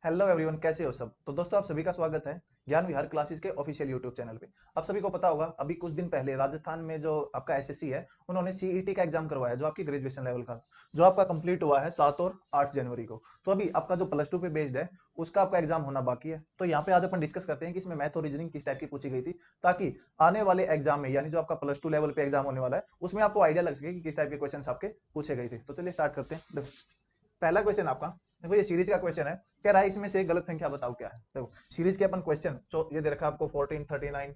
Hello everyone, कैसे हो सब। तो दोस्तों, आप सभी का स्वागत है ज्ञान विहार क्लासेस के ऑफिशियल यूट्यूब चैनल पे। आप सभी को पता होगा, अभी कुछ दिन पहले राजस्थान में जो आपका एसएससी है, उन्होंने सीईटी का एग्जाम करवाया, जो आपकी ग्रेजुएशन लेवल का, जो आपका कंप्लीट हुआ है 7 और 8 जनवरी को। तो अभी आपका जो प्लस टू पे बेस्ड है, उसका आपका एग्जाम होना बाकी है। तो यहाँ पे आज अपन डिस्कस करते हैं कि इसमें मैथ और रीजनिंग किस टाइप की पूछी गई थी, ताकि आने वाले एग्जाम में, यानी जो आपका प्लस टू लेवल पे एग्जाम होने वाला है, उसमें आपको आइडिया लग सके कि किस टाइप के क्वेश्चन आपके पूछे गए थे। तो चलिए स्टार्ट करते हैं। देखो, पहला क्वेश्चन आपका, देखो ये सीरीज का क्वेश्चन है। कह रहा है इसमें से गलत संख्या बताओ क्या है। देखो सीरीज के अपन क्वेश्चन ये दे रखा है आपको 14, 39,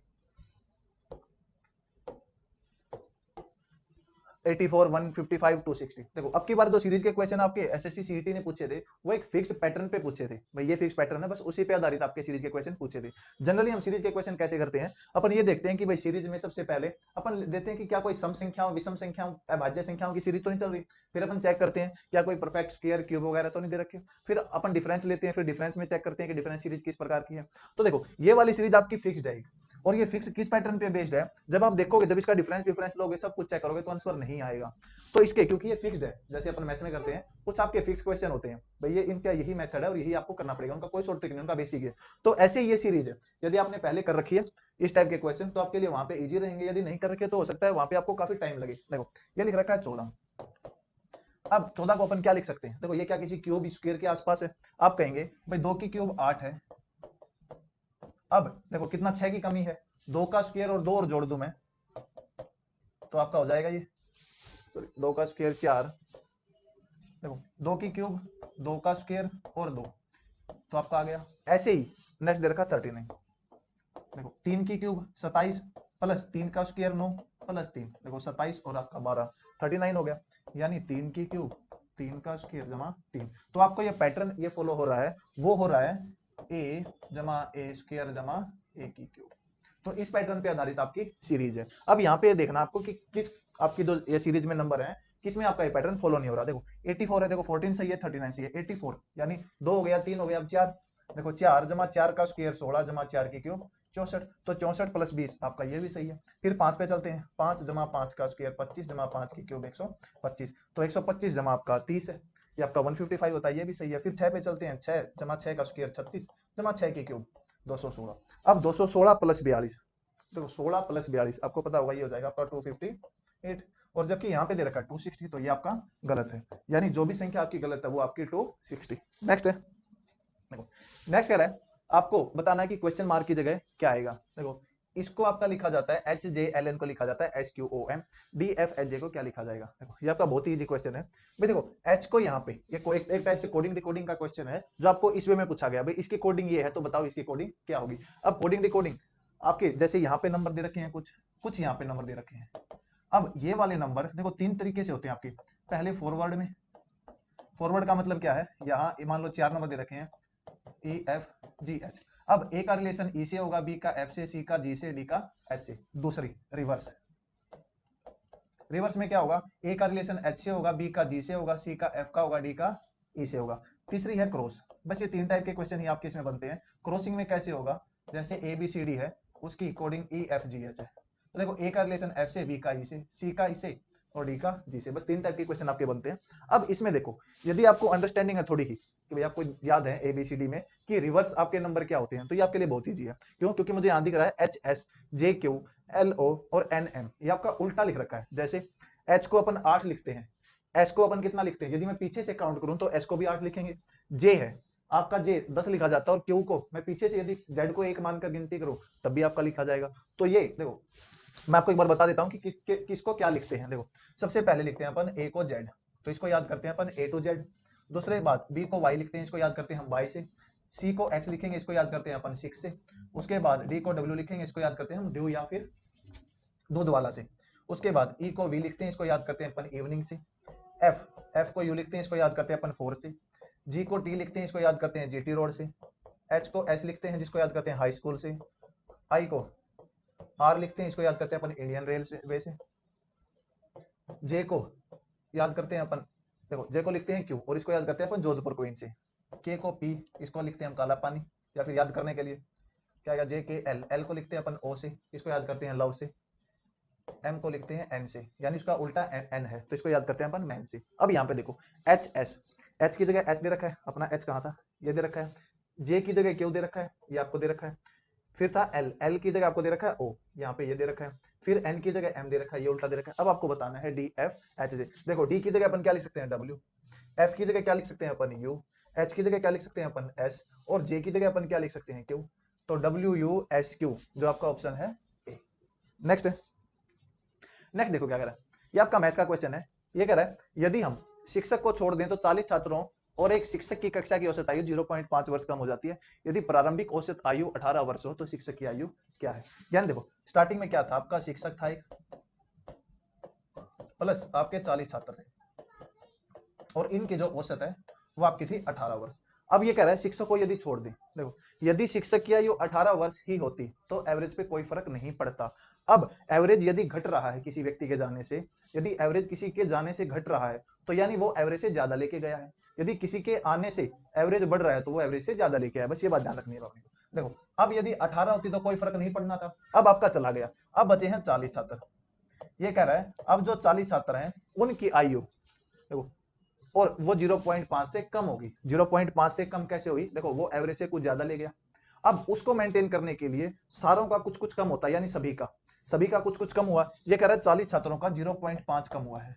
84, 155, 260। देखो अब की बार जो सीरीज के क्वेश्चन आपके एसएससी सीईटी ने पूछे थे, वो एक फिक्स्ड पैटर्न पे पूछे थे। भाई ये फिक्स्ड पैटर्न है, बस उसी पे आधारित आपके सीरीज के क्वेश्चन पूछे थे। जनरली हम सीरीज के क्वेश्चन कैसे करते हैं, अपन ये देखते हैं कि भाई सीरीज में सबसे पहले अपन देते हैं कि क्या कोई सम संख्याओं, विषम संख्याओं, अभाज्य संख्याओं की सीरीज तो नहीं चल रही। फिर अपन चेक करते हैं क्या कोई परफेक्ट स्क्वायर, क्यूब वगैरह तो नहीं दे रखे। फिर अपन डिफरेंस लेते हैं, फिर डिफरेंस में चेक करते हैं कि डिफरेंस सीरीज किस प्रकार की है। तो देखो ये वाली सीरीज आपकी फिक्स्ड है, और ये फिक्स किस पैटर्न पे बेस्ड है। जब आप देखोगे, जब इसका डिफरेंस डिफरेंस लोगे, सब कुछ चेक करोगे, तो आंसर नहीं आएगा। तो इसके, क्योंकि ये फिक्स्ड है, जैसे अपन मैथ में करते हैं, कुछ आपके फिक्स क्वेश्चन होते हैं, भाई ये इनका यही मेथड है और यही आपको करना पड़ेगा, उनका कोई शॉर्ट ट्रिक नहीं, उनका बेसिक है। तो ऐसे ही ये सीरीज है, यदि आपने पहले कर रखी है इस टाइप के क्वेश्चन, तो आपके लिए वहां पे इजी रहेंगे। यदि नहीं कर रखे तो हो सकता है वहां पे आपको काफी टाइम लगे। देखो ये लिख रखा है 14। अब 14 को अपन क्या लिख सकते हैं। देखो ये क्या किसी क्यूब स्क्वायर के आसपास है। आप कहेंगे भाई 2 की क्यूब 8 है। अब देखो कितना 6 की कमी है, 2 का स्क्वायर और 2 और जोड़ दूं मैं, तो आपका हो जाएगा ये, सॉरी 2 का स्क्वायर 4। देखो 2 की क्यूब, 2 का स्क्वायर और 2, तो आपका आ गया। ऐसे ही नेक्स्ट दे रखा 39। देखो 3 की क्यूब 27 प्लस 3 का स्क्वायर 9 प्लस 3, देखो 27 और आपका 12, 39 हो गया। यानी 3 की क्यूब, 3 का स्क्वायर जमा 3। तो आपको ये पैटर्न ये फॉलो हो रहा है, वो हो रहा है ए जमा ए स्क्वायर जमा ए की क्यूब। तो इस पैटर्न पे आधारित आपकी सीरीज है। अब यहाँ पे देखना आपको कि किस आपकी जो ये सीरीज में नंबर है, किसमें आपका ये पैटर्न फॉलो नहीं हो रहा। देखो 84 है, देखो 14 सही है, 39 सही है, 84 यानी 2 हो गया, 3 हो गया, अब 4। देखो 4 जमा 4 का स्क्वायर 16 जमा 4 की क्यूब 64, तो 64 प्लस 20 आपका ये भी सही है। फिर 5 पे चलते हैं, 5 जमा 5 का स्क्वायर 25 जमा 5 की क्यूब 125, तो 125 जमा आपका 30 है, ये आपका 155 होता है, ये भी सही है। फिर 6 पे चलते हैं, 6 जमा 6 का स्क्वायर 36 जमा 6 की क्यूब 216। अब 216 प्लस 42, देखो 16 प्लस 42 आपको पता होगा, ये हो जाएगा आपका 258। और जबकि यहाँ पे दे रखा है 260, तो ये आपका गलत है। यानी जो भी संख्या आपकी गलत है वो आपकी 260। नेक्स्ट है, देखो नेक्स्ट कह रहा है आपको बताना है कि क्वेश्चन मार्क की जगह क्या आएगा। देखो इसको आपका लिखा जाता है एच जे एल एन को लिखा जाता है S Q O M, D F H J को क्या लिखा जाएगा। देखो ये आपका बहुत ही इजी क्वेश्चन है भाई। देखो एच को यहाँ पे ये एक टाइप से कोडिंग डिकोडिंग का क्वेश्चन है, जो आपको इस वे में पूछा गया, भाई इसकी कोडिंग ये है, तो बताओ इसकी कोडिंग क्या होगी। अब कोडिंग डिकोडिंग आपके जैसे यहाँ पे नंबर दे रखे हैं, कुछ कुछ यहाँ पे नंबर दे रखे हैं। अब ये वाले नंबर देखो 3 तरीके से होते हैं आपके। पहले फॉरवर्ड में, फॉरवर्ड का मतलब क्या है, यहाँ मान लो 4 नंबर दे रखे हैं, ई एफ जी एच। अब ए का रिलेशन ई से होगा, बी का एफ से, सी का जी से, डी का एच से। दूसरी रिवर्स, रिवर्स में क्या होगा, ए का रिलेशन एच से होगा, बी का जी से होगा, सी का एफ का होगा, डी का ई से होगा। तीसरी है क्रॉस। बस ये 3 टाइप के क्वेश्चन ही आपके इसमें बनते हैं। क्रॉसिंग में कैसे होगा, जैसे ए बी सी डी है, उसकी coding E F G H है। तो देखो ए का रिलेशन एफ से, बी का ई से, सी का ई से और डी का जी से। बस 3 टाइप के क्वेश्चन आपके बनते हैं। अब इसमें देखो, यदि आपको अंडरस्टैंडिंग है थोड़ी की, कि भाई आपको याद है ए बी सी डी में कि रिवर्स आपके नंबर क्या होते हैं, तो ये आपके लिए बहुत ईजी है। क्यों, क्योंकि मुझे यहां दिख रहा है H S J Q L O और एन एम, ये आपका उल्टा लिख रखा है। जैसे एच को अपन 8 लिखते हैं, एस को अपन कितना लिखते हैं, यदि मैं पीछे से काउंट करूं तो एस को भी 8 लिखेंगे। जे है आपका, जे 10 लिखा जाता है, और क्यू को मैं पीछे से यदि जेड को 1 मानकर गिनती करूं, तब भी आपका लिखा जाएगा। तो ये देखो मैं आपको एक बार बता देता हूं कि किसको क्या लिखते हैं। देखो सबसे पहले लिखते हैं अपन ए को जेड, तो इसको याद करते हैं अपन ए टू जेड। दूसरे बात बी को वाई लिखते हैं, इसको याद करते हैं हम वाई से। सी को एक्स लिखेंगे, इसको याद करते हैं अपन 6 से। उसके बाद डी को डब्ल्यू लिखेंगे, इसको याद करते हैं हम ड्यू या फिर दूध वाला से। उसके बाद ई को वी लिखते हैं, इसको याद करते हैं अपन इवनिंग से। एफ, एफ को यू लिखते हैं, इसको याद करते हैं अपन 4 से। जी को टी लिखते हैं, इसको याद करते हैं जीटी रोड से। एच को एस लिखते हैं, जिसको याद करते हैं हाई स्कूल से। आई को आर लिखते हैं, इसको याद करते हैं अपन इंडियन रेल से वे से। जे को याद करते हैं अपन, देखो जे को लिखते हैं क्यू, और इसको याद करते हैं अपन जोधपुर क्वीन से। के को पी, इसको लिखते हैं हम काला पानी, या फिर याद करने के लिए क्या आएगा, जे के एल, एल को लिखते हैं अपन ओ से, इसको याद करते हैं लव से। एम को लिखते हैं एन से, यानी इसका उल्टा एन है, तो इसको याद करते हैं अपन मैन से। अब यहाँ पे देखो एच एस, एच की जगह एच दे रखा है, अपना एच कहाँ था, ये दे रखा है। जे की जगह क्यू दे रखा है, ये आपको दे रखा है। फिर था एल, एल की जगह आपको दे रखा है ओ, यहाँ पे ये दे रखा है। फिर एन की जगह एम दे रखा है, ये उल्टा दे रखा है। अब आपको बताना है डी एफ एच जे। देखो डी की जगह अपन क्या लिख सकते हैं डब्ल्यू, एफ की जगह क्या लिख सकते हैं अपन यू, एच की जगह क्या लिख सकते हैं अपन एस, और जे की जगह अपन क्या लिख सकते हैं क्यू। तो डब्ल्यू यू एस क्यू जो आपका ऑप्शन है ए। नेक्स्ट है, नेक्स्ट देखो क्या कह रहा है, ये आपका मैथ का क्वेश्चन है। ये कह रहा है यदि हम शिक्षक को छोड़ दें तो 40 छात्रों और एक शिक्षक की कक्षा की औसत आयु 0.5 वर्ष कम हो जाती है। यदि प्रारंभिक औसत आयु 18 वर्ष हो तो शिक्षक की आयु क्या है। यानी देखो स्टार्टिंग में क्या था, आपका शिक्षक था एक, प्लस आपके 40 छात्र थे, और इनकी जो औसत है वो आपकी थी 18 वर्ष। अब ये कह रहा है शिक्षक को यदि छोड़ दें, देखो यदि शिक्षक की आयु 18 वर्ष ही होती तो एवरेज पे कोई फर्क नहीं पड़ता। अब एवरेज यदि घट रहा है किसी व्यक्ति के जाने से, यदि एवरेज किसी के जाने से घट रहा है तो यानी वो एवरेज से ज्यादा लेके गया है। यदि किसी के आने से एवरेज बढ़ रहा है तो वो एवरेज से ज्यादा लेके आया। बस ये बात ध्यान रखनी है आपने। देखो अब यदि 18 होती तो कोई फर्क नहीं पड़ना था, अब आपका चला गया, अब बचे हैं 40 छात्र। ये कह रहा है अब जो 40 छात्र हैं उनकी आयु देखो, और वो 0.5 से कम होगी। 0.5 से कम कैसे होगी, देखो वो एवरेज से कुछ ज्यादा ले गया। अब उसको मेंटेन करने के लिए सारों का कुछ कुछ कम होता है, यानी सभी का कुछ कुछ कम हुआ। ये कह रहा है 40 छात्रों का 0.5 कम हुआ है।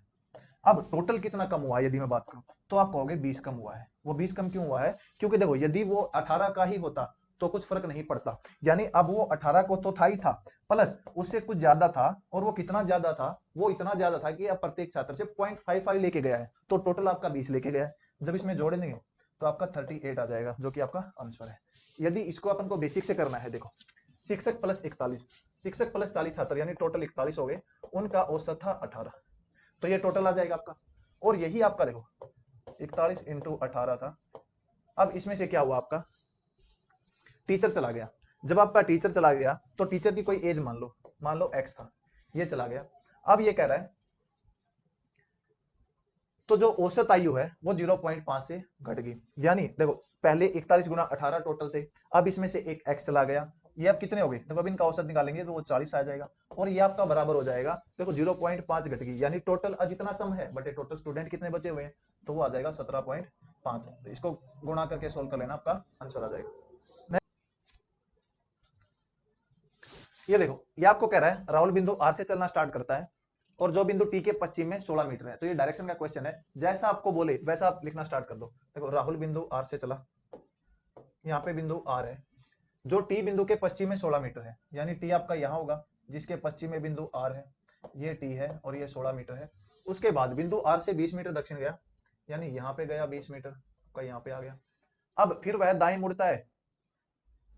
अब टोटल कितना कम हुआ है यदि मैं बात करूं तो आप कहोगे 20 कम हुआ है। वो 20 कम क्यों हुआ है, क्योंकि देखो यदि वो 18 का ही होता तो कुछ फर्क नहीं पड़ता। यानी अब वो 18 को तो था ही था, प्लस उससे कुछ ज्यादा था, और वो कितना ज्यादा था, वो इतना ज्यादा था कि अब प्रत्येक छात्र से 0.55 लेके गया है, तो टोटल आपका 20 लेके गया है। जब इसमें जोड़ देंगे तो आपका 38 आ जाएगा, जो कि आपका आंसर है। यदि इसको अपन को बेसिक से करना है, देखो शिक्षक प्लस 41, शिक्षक प्लस 40 छात्र यानी टोटल 41 हो गए, उनका औसत था 18, तो ये टोटल आ जाएगा आपका। और यही आपका देखो 41 इंटू 18 था। अब इसमें से क्या हुआ, आपका टीचर चला गया। जब आपका टीचर चला गया तो टीचर की कोई एज मान लो x था, ये चला गया। अब ये कह रहा है तो जो औसत आयु है वो 0.5 से घट गई। यानी देखो पहले 41 गुना 18 टोटल थे, अब इसमें से एक x चला गया, ये अब कितने हो गए, देखो अब इनका औसत निकालेंगे तो वो 40 आ जाएगा, और ये आपका बराबर हो जाएगा। देखो 0.5 घट गई, यानी टोटल जितना सम है बटे टोटल स्टूडेंट कितने बचे हुए हैं, तो वो आ जाएगा 17.5। तो इसको गुणा करके सोल्व कर लेना, आपका आंसर आ जाएगा। ये देखो ये आपको कह रहा है राहुल बिंदु आर से चलना स्टार्ट करता है और जो बिंदु टी के पश्चिम में 16 मीटर है। तो ये डायरेक्शन का क्वेश्चन है, जैसा आपको बोले वैसा आप लिखना स्टार्ट कर दो। देखो राहुल बिंदु आर से चला, यहाँ पे बिंदु आर है, जो टी बिंदु के पश्चिम में 16 मीटर है, यानी टी आपका यहाँ होगा जिसके पश्चिम में बिंदु आर है, ये टी है और ये 16 मीटर है। उसके बाद बिंदु आर से 20 मीटर दक्षिण गया, यानी यहाँ पे गया 20 मीटर का, यहाँ पे आ गया। अब फिर वह दाएं मुड़ता है,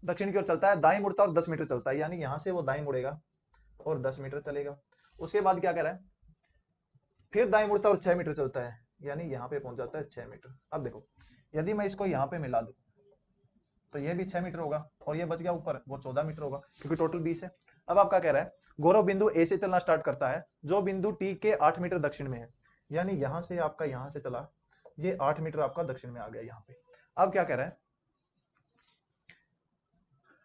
दक्षिण की ओर चलता है, दाएं मुड़ता है और 10 मीटर चलता है, यानी यहाँ से वो दाएं मुड़ेगा और 10 मीटर चलेगा। उसके बाद क्या कह रहा है, फिर दाएं मुड़ता है और 6 मीटर चलता है, यानी यहाँ पे पहुंच जाता है 6 मीटर। अब देखो यदि मैं इसको यहाँ पे मिला दूं तो ये भी 6 मीटर होगा, और ये बच गया ऊपर वो 14 मीटर होगा, क्योंकि टोटल 20 है। अब आपका कह रहा है गौरव बिंदु ए से चलना स्टार्ट करता है, जो बिंदु टी के 8 मीटर दक्षिण में है, यानी यहाँ से आपका यहाँ से चला, ये 8 मीटर आपका दक्षिण में आ गया यहाँ पे। अब क्या कह रहा है,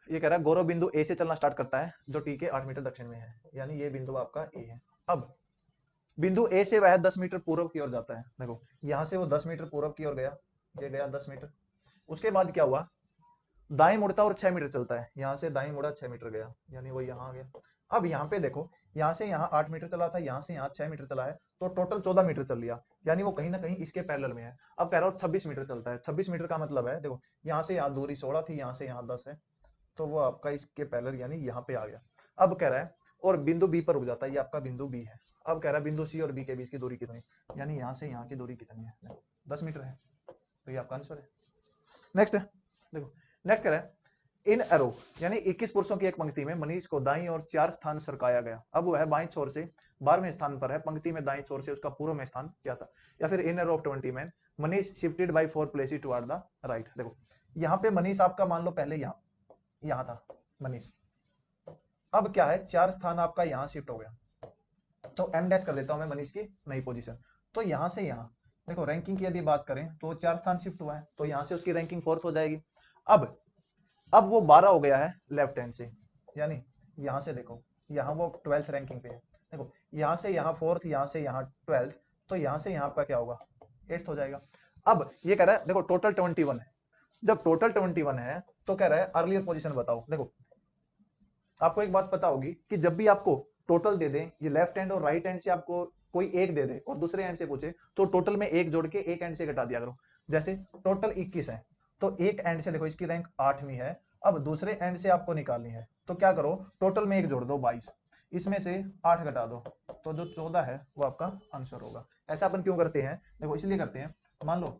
ये कह रहा है गौरव बिंदु ए से चलना स्टार्ट करता है जो टी के 8 मीटर दक्षिण में है, यानी ये बिंदु आपका ए है। अब बिंदु ए से वह 10 मीटर पूर्व की ओर जाता है, देखो यहाँ से वो 10 मीटर पूर्व की ओर गया, ये गया 10 मीटर। उसके बाद क्या हुआ, दाएं मुड़ता और 6 मीटर चलता है, यहाँ से दाएं मुड़ा 6 मीटर गया, यानी वो यहाँ आ गया। अब यहाँ पे देखो यहाँ से यहाँ 8 मीटर चला था, यहाँ से यहाँ 6 मीटर चला है, तो टोटल 14 मीटर चल लिया, यानी वो कहीं ना कहीं इसके पैरेलल में है। अब कह रहा हूँ 26 मीटर चलता है, 26 मीटर का मतलब है देखो यहाँ से यहाँ दूरी 16 थी, यहाँ से यहाँ 10 है, तो वो आपका इसके पैरेलल यानी यहाँ पे आ गया। अब कह रहा है और बिंदु बी पर रुक जाता है, ये आपका बिंदु बी है। अब कह रहा है बिंदु सी और बी के बीच की दूरी कितनी, यानी यहाँ से यहाँ की दूरी कितनी है, 10 मीटर है, तो ये आपका आंसर है। नेक्स्ट है, देखो नेक्स्ट कह रहा है इन एरो यानी 21 पुरुषों की एक पंक्ति में मनीष को दाईं ओर 4 स्थान सरकाया गया। अब वह बाईं छोर से 12वें स्थान पर है, पंक्ति में दाईं छोर से उसका पूर्व में स्थान क्या था। या फिर in arrow of 20 man Manish shifted by 4 places toward the right. देखो यहाँ पे मनीष आपका मान लो पहले यहाँ था मनीष, अब क्या है 4 स्थान आपका यहाँ शिफ्ट हो गया, तो एम डैश कर देता हूं मैं मनीष की नई पोजीशन। तो यहाँ से यहाँ देखो रैंकिंग की यदि बात करें तो 4 स्थान शिफ्ट हुआ है, तो यहाँ से उसकी रैंकिंग 4th हो जाएगी। अब वो 12 हो गया है लेफ्ट हैंड से, यानी यहाँ से देखो यहाँ वो 12th रैंकिंग पे है, देखो यहाँ से यहाँ 4th, यहाँ से यहाँ 12th, तो यहाँ से यहाँ आपका क्या होगा 8th हो जाएगा। अब ये कह रहा है देखो टोटल 21 है, जब टोटल 21 है तो कह रहा है अर्लियर पोजीशन बताओ। देखो आपको एक बात पता होगी कि जब भी आपको टोटल दे दें, ये लेफ्ट हैंड और राइट हैंड से आपको कोई एक दे दे और दूसरे हैंड से पूछे, तो टोटल में एक जोड़ के एक हैंड से घटा दिया करो। जैसे टोटल 21 है तो एक एंड से देखो इसकी रैंक 8वीं है, अब दूसरे एंड से आपको निकालनी है तो क्या करो, टोटल में एक जोड़ दो 22, इसमें से 8 घटा दो तो जो 14 है वो आपका आंसर होगा। ऐसा अपन क्यों करते हैं, देखो इसलिए करते हैं, मान लो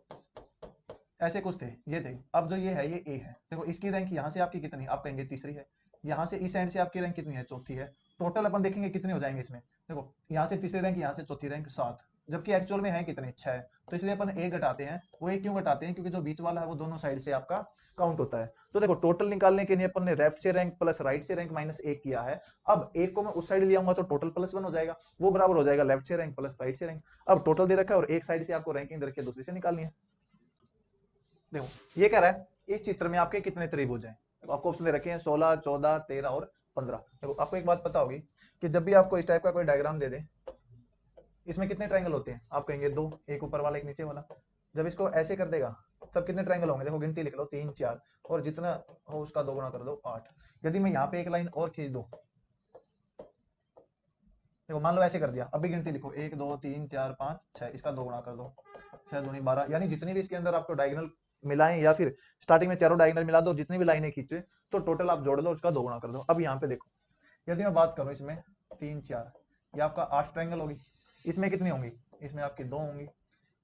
ऐसे कुछ थे, ये थे, अब जो ये है ये ए है, देखो इसकी रैंक यहाँ से आपकी कितनी, आप कहेंगे तीसरी है, यहाँ से इस एंड से आपकी रैंक कितनी है, चौथी है। टोटल अपन देखेंगे कितने हो जाएंगे इसमें, देखो यहाँ से तीसरी रैंक, यहाँ से चौथी रैंक 7, जबकि एक्चुअल में है कितने, 6 है। तो इसलिए अपन एक घटाते हैं, वो एक क्यों घटाते हैं, क्योंकि जो बीच वाला है वो दोनों साइड से आपका काउंट होता है। तो देखो टोटल निकालने के लिए अपन ने लेफ्ट से रैंक प्लस राइट से रैंक माइनस 1 किया है। अब एक को मैं उस साइड ले आऊंगा तो टोटल प्लस 1 हो जाएगा, वो बराबर हो जाएगा लेफ्ट से रैंक प्लस राइट से रैंक। अब टोटल दे रखा है और एक साइड से आपको रैंकिंग दे रखी है, दूसरी से निकालनी है। देखो ये कह रहा है इस चित्र में आपके कितने त्रिभुज हैं, तो आपको ऑप्शन दे रखे हैं 16, 14, 13 और 15। देखो आपको एक बात पता होगी कि जब भी आपको इस टाइप का कोई डायग्राम दे दे, इसमें कितने ट्रायंगल होते हैं, आप कहेंगे 2, एक ऊपर वाला एक नीचे वाला। जब इसको ऐसे कर देगा तब कितने ट्रायंगल होंगे, देखो गिनती लिख लो 3, 4 और जितना हो उसका 2 गुना कर दो 8। यदि मैं यहाँ पे एक लाइन और खींच दूं, देखो मान लो ऐसे कर दिया, अभी गिनती लिखो 1, 2, 3, 4, 5, 6, इसका 2 गुना कर दो, 6 दूनी 12, यानी जितनी भी इसके अंदर आपको डायगोनल मिलाएं या फिर स्टार्टिंग में चारों डायगोनल मिला दो, जितनी भी लाइनें खींचे तो टोटल आप जोड़ दो, उसका 2 गुना कर दो। अब यहाँ पे देखो यदि मैं बात करूं इसमें 3, 4, ये आपका 8 ट्रायंगल होगी, इसमें कितनी होंगी, इसमें आपकी 2 होंगी,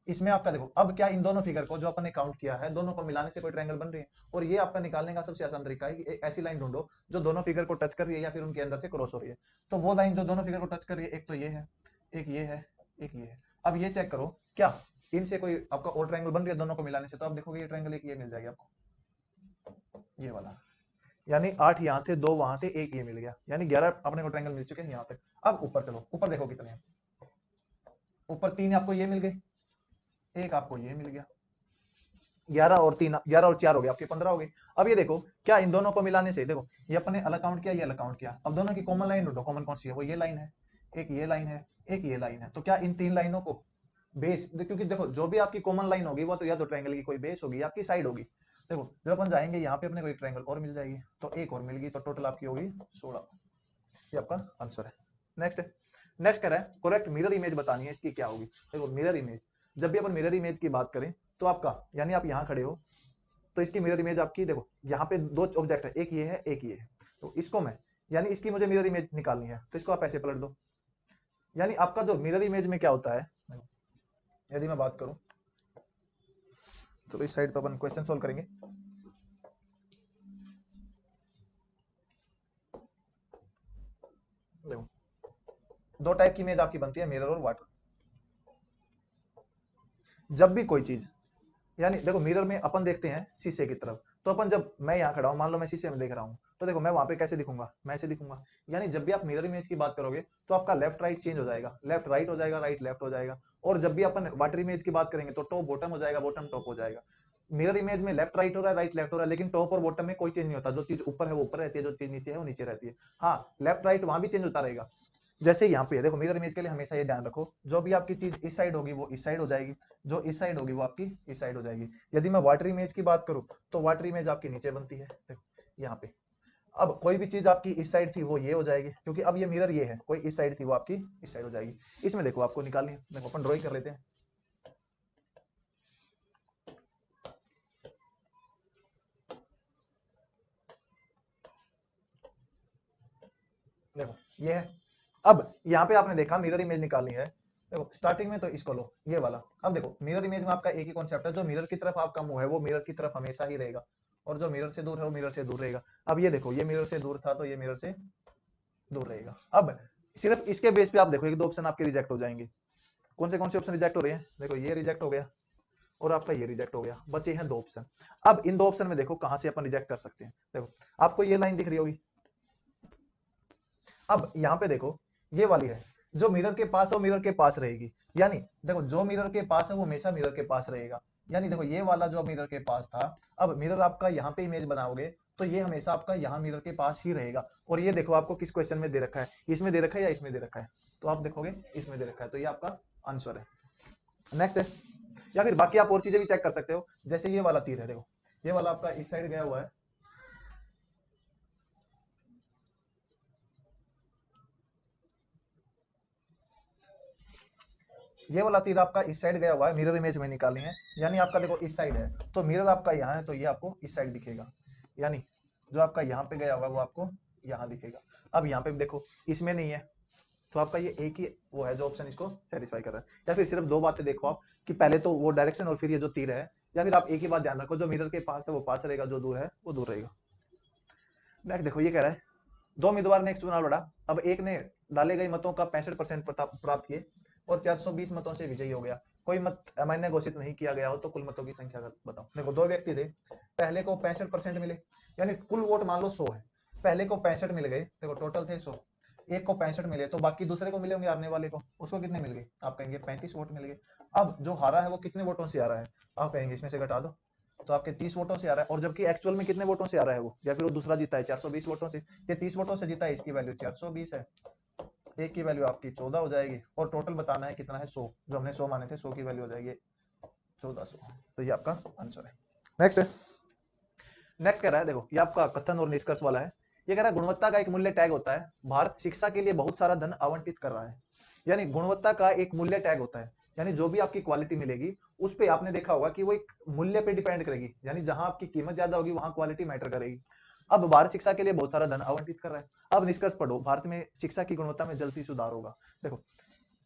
इसमें आपका देखो अब क्या, इन दोनों फिगर को जो अपन ने काउंट किया है दोनों को मिलाने से कोई ट्रायंगल बन रही है। और ये आपका निकालने का सबसे आसान तरीका है कि एक ऐसी लाइन ढूंढो जो दोनों फिगर को टच कर रही है या फिर उनके अंदर से क्रॉस हो रही है। तो वो लाइन जो दोनों फिगर को टच कर रही है, एक तो ये है, एक ये है, एक ये है। अब ये चेक करो क्या इनसे कोई आपका और ट्रायंगल बन रही है दोनों को मिलाने से, तो आप देखोगे ये ट्रायंगल एक ये मिल जाएगा आपको, ये वाला, यानी 8 यहाँ थे, 2 वहां थे, एक ये मिल गया, यानी 11 अपने को ट्रायंगल मिल चुके हैं यहाँ तक। अब ऊपर चलो, ऊपर देखो कितने हैं, ऊपर 3 आपको ये मिल गए, एक आपको ये मिल गया, 11 और 3, 11 और 4 हो गए आपके 15 हो गए। अब ये देखो क्या इन दोनों को मिलाने से, देखो ये अपने अलग काउंट किया, ये अलग काउंट किया, अब दोनों की कॉमन लाइन ढूंढो, कॉमन कौन सी है, वो ये लाइन है, एक ये लाइन है, एक ये लाइन है। तो क्या इन 3 लाइनों को बेस, क्योंकि देखो जो भी आपकी कॉमन लाइन होगी वो तो या तो ट्रायंगल की कोई बेस होगी या आपकी साइड होगी। देखो जब अपन जाएंगे यहाँ पे अपने को एक ट्रायंगल और मिल जाएगी, तो एक और मिल गई, तो टोटल आपकी होगी 16। ये आपका आंसर है। नेक्स्ट नेक्स्ट कह रहा है करेक्ट मिरर इमेज बतानी है, इसकी क्या होगी। देखो मिरर इमेज, जब भी अपन मिरर इमेज की बात करें तो आपका, यानी आप यहाँ खड़े हो तो इसकी मिरर इमेज आपकी, देखो यहाँ पे 2 ऑब्जेक्ट है, एक ये है एक ये है, तो इसको मैं, यानी इसकी मुझे मिरर इमेज निकालनी है तो इसको आप ऐसे पलट दो। यानी आपका जो मिरर इमेज में क्या होता है, यदि मैं बात करूं, तो इस साइड तो अपन क्वेश्चन सोल्व करेंगे। देखो 2 टाइप की इमेज आपकी बनती है, मिरर और वाटर। जब भी कोई चीज, यानी देखो मिरर में अपन देखते हैं शीशे की तरफ, तो अपन जब मैं यहाँ खड़ा हूं, मान लो मैं शीशे में देख रहा हूं, तो देखो मैं वहां पे कैसे दिखूंगा, मैं ऐसे दिखूंगा। यानी जब भी आप मिरर इमेज की बात करोगे तो आपका लेफ्ट राइट चेंज हो जाएगा, लेफ्ट राइट हो जाएगा, राइट लेफ्ट हो जाएगा। और जब भी अपन वाटर इमेज की बात करेंगे तो टॉप बॉटम हो जाएगा, बॉटम टॉप हो जाएगा। मिरर इमेज में लेफ्ट राइट हो रहा है, राइट लेफ्ट हो रहा है, लेकिन टॉप और बॉटम में कोई चेंज नहीं होता, जो चीज ऊपर है वो ऊपर रहती है, जो चीज नीचे है वो नीचे रहती है। हाँ लेफ्ट राइट वहां भी चेंज होता रहेगा। जैसे यहाँ पे देखो मिरर इमेज के लिए हमेशा ये ध्यान रखो, जो भी आपकी चीज इस साइड होगी वो इस साइड हो जाएगी, जो इस साइड होगी वो आपकी इस साइड हो जाएगी। यदि मैं वाटर इमेज की बात करूं तो वाटर इमेज आपकी नीचे बनती है, देखो यहाँ पे। अब कोई भी चीज आपकी इस साइड थी वो ये हो जाएगी, क्योंकि अब ये मिरर ये है, कोई इस साइड थी वो आपकी इस साइड हो जाएगी। इसमें देखो आपको निकालनी है, देखो अपन ड्रॉइंग कर लेते हैं। देखो ये है, अब यहाँ पे आपने देखा मिरर इमेज निकालनी है, देखो स्टार्टिंग में तो इसको लो ये वाला। अब देखो मिरर इमेज में आपका एक ही कॉन्सेप्ट है, जो मिरर की तरफ आपका मुंह है वो मिरर की तरफ हमेशा ही रहेगा, और जो मिरर से दूर है वो मिरर से दूर रहेगा। अब ये देखो ये मिरर से दूर था तो ये मिरर से दूर रहेगा। अब सिर्फ इसके बेस पे आप देखो एक 2 ऑप्शन आपके रिजेक्ट हो जाएंगे। कौन से ऑप्शन रिजेक्ट हो रहे हैं, देखो ये रिजेक्ट हो गया और आपका ये रिजेक्ट हो गया, बचे हैं 2 ऑप्शन। अब इन 2 ऑप्शन में देखो कहां से अपन रिजेक्ट कर सकते हैं। देखो आपको ये लाइन दिख रही होगी, अब यहाँ पे देखो ये वाली है, जो मिरर के पास है वो मिरर के पास रहेगी, यानी देखो जो मिरर के पास है वो हमेशा मिरर के पास रहेगा। यानी देखो ये वाला जो मिरर के पास था, अब मिरर आपका यहाँ पे इमेज बनाओगे तो ये हमेशा आपका यहाँ मिरर के पास ही रहेगा। और ये देखो आपको किस क्वेश्चन में दे रखा है, इसमें दे रखा है या इसमें दे रखा है, तो आप देखोगे इसमें दे रखा है, तो ये आपका आंसर है। नेक्स्ट है, या फिर बाकी आप और चीजें भी चेक कर सकते हो, जैसे ये वाला तीर है, देखो ये वाला आपका इस साइड गया हुआ है, ये वाला तीर आपका इस साइड गया हुआ है, मिरर इमेज में निकाली है, यानी आपका देखो इस साइड है, तो मिरर आपका यहाँ है, तो ये आपको इस साइड दिखेगा, यानी जो आपका यहाँ पे गया हुआ है वो आपको यहाँ दिखेगा। अब यहाँ पे देखो इसमें नहीं है, तो आपका ये एक ही वो है जो ऑप्शन इसको सेटिस्फाई कर रहा है। या फिर सिर्फ दो बातें देखो आप, कि पहले तो वो डायरेक्शन और फिर ये जो तीर है, या फिर आप एक ही बात ध्यान रखो, जो मिरर के पास है वो पास रहेगा, जो दूर है वो दूर रहेगा। नेक्स्ट देखो ये कह रहा है, दो उम्मीदवार ने एक चुनाव लड़ा, अब एक ने डाले गए मतों का 65% प्राप्त किए और 420 मतों से विजयी हो गया, कोई मत अमान्य घोषित नहीं किया गया हो तो कुल मतों की संख्या बताओ। देखो दो व्यक्ति थे, पहले को 65% मिले, यानी कुल वोट मान लो 100 है, पहले को 65 मिल गए, देखो टोटल थे 100, एक को 65 मिले, तो बाकी दूसरे को मिले होंगे हारने वाले को, उसको कितने मिल गए, आप कहेंगे 35 वोट मिल गए। अब जो हारा है वो कितने वोटों से आ रहा है, आप कहेंगे इसमें से घटा दो, तो आपके 30 वोटों से आ रहा है, और जबकि एक्चुअल में कितने वोटों से आ रहा है वो, या फिर वो दूसरा जीता है 420 वोटों से, ये 30 वोटों से जीता है, इसकी वैल्यू 420 है, एक की वैल्यू आपकी 14 हो जाएगी, और टोटल बताना है कितना है 100, जो हमने 100 माने थे 100 की वैल्यू हो जाएगी 1400, तो ये आपका आंसर है। नेक्स्ट नेक्स्ट कह रहा है, देखो ये आपका कथन और निष्कर्ष वाला है, ये कह रहा है गुणवत्ता का एक मूल्य टैग होता है, भारत शिक्षा के लिए बहुत सारा धन आवंटित कर रहा है, यानी गुणवत्ता का एक मूल्य टैग होता है, यानी जो भी आपकी क्वालिटी मिलेगी उस पे आपने देखा होगा कि वो एक मूल्य पे डिपेंड करेगी, यानी जहां आपकी कीमत ज्यादा होगी वहां क्वालिटी मैटर करेगी। अब भारत शिक्षा के लिए बहुत सारा धन आवंटित कर रहा है, अब निष्कर्ष पढ़ो, भारत में शिक्षा की गुणवत्ता में जल्द ही सुधार होगा। देखो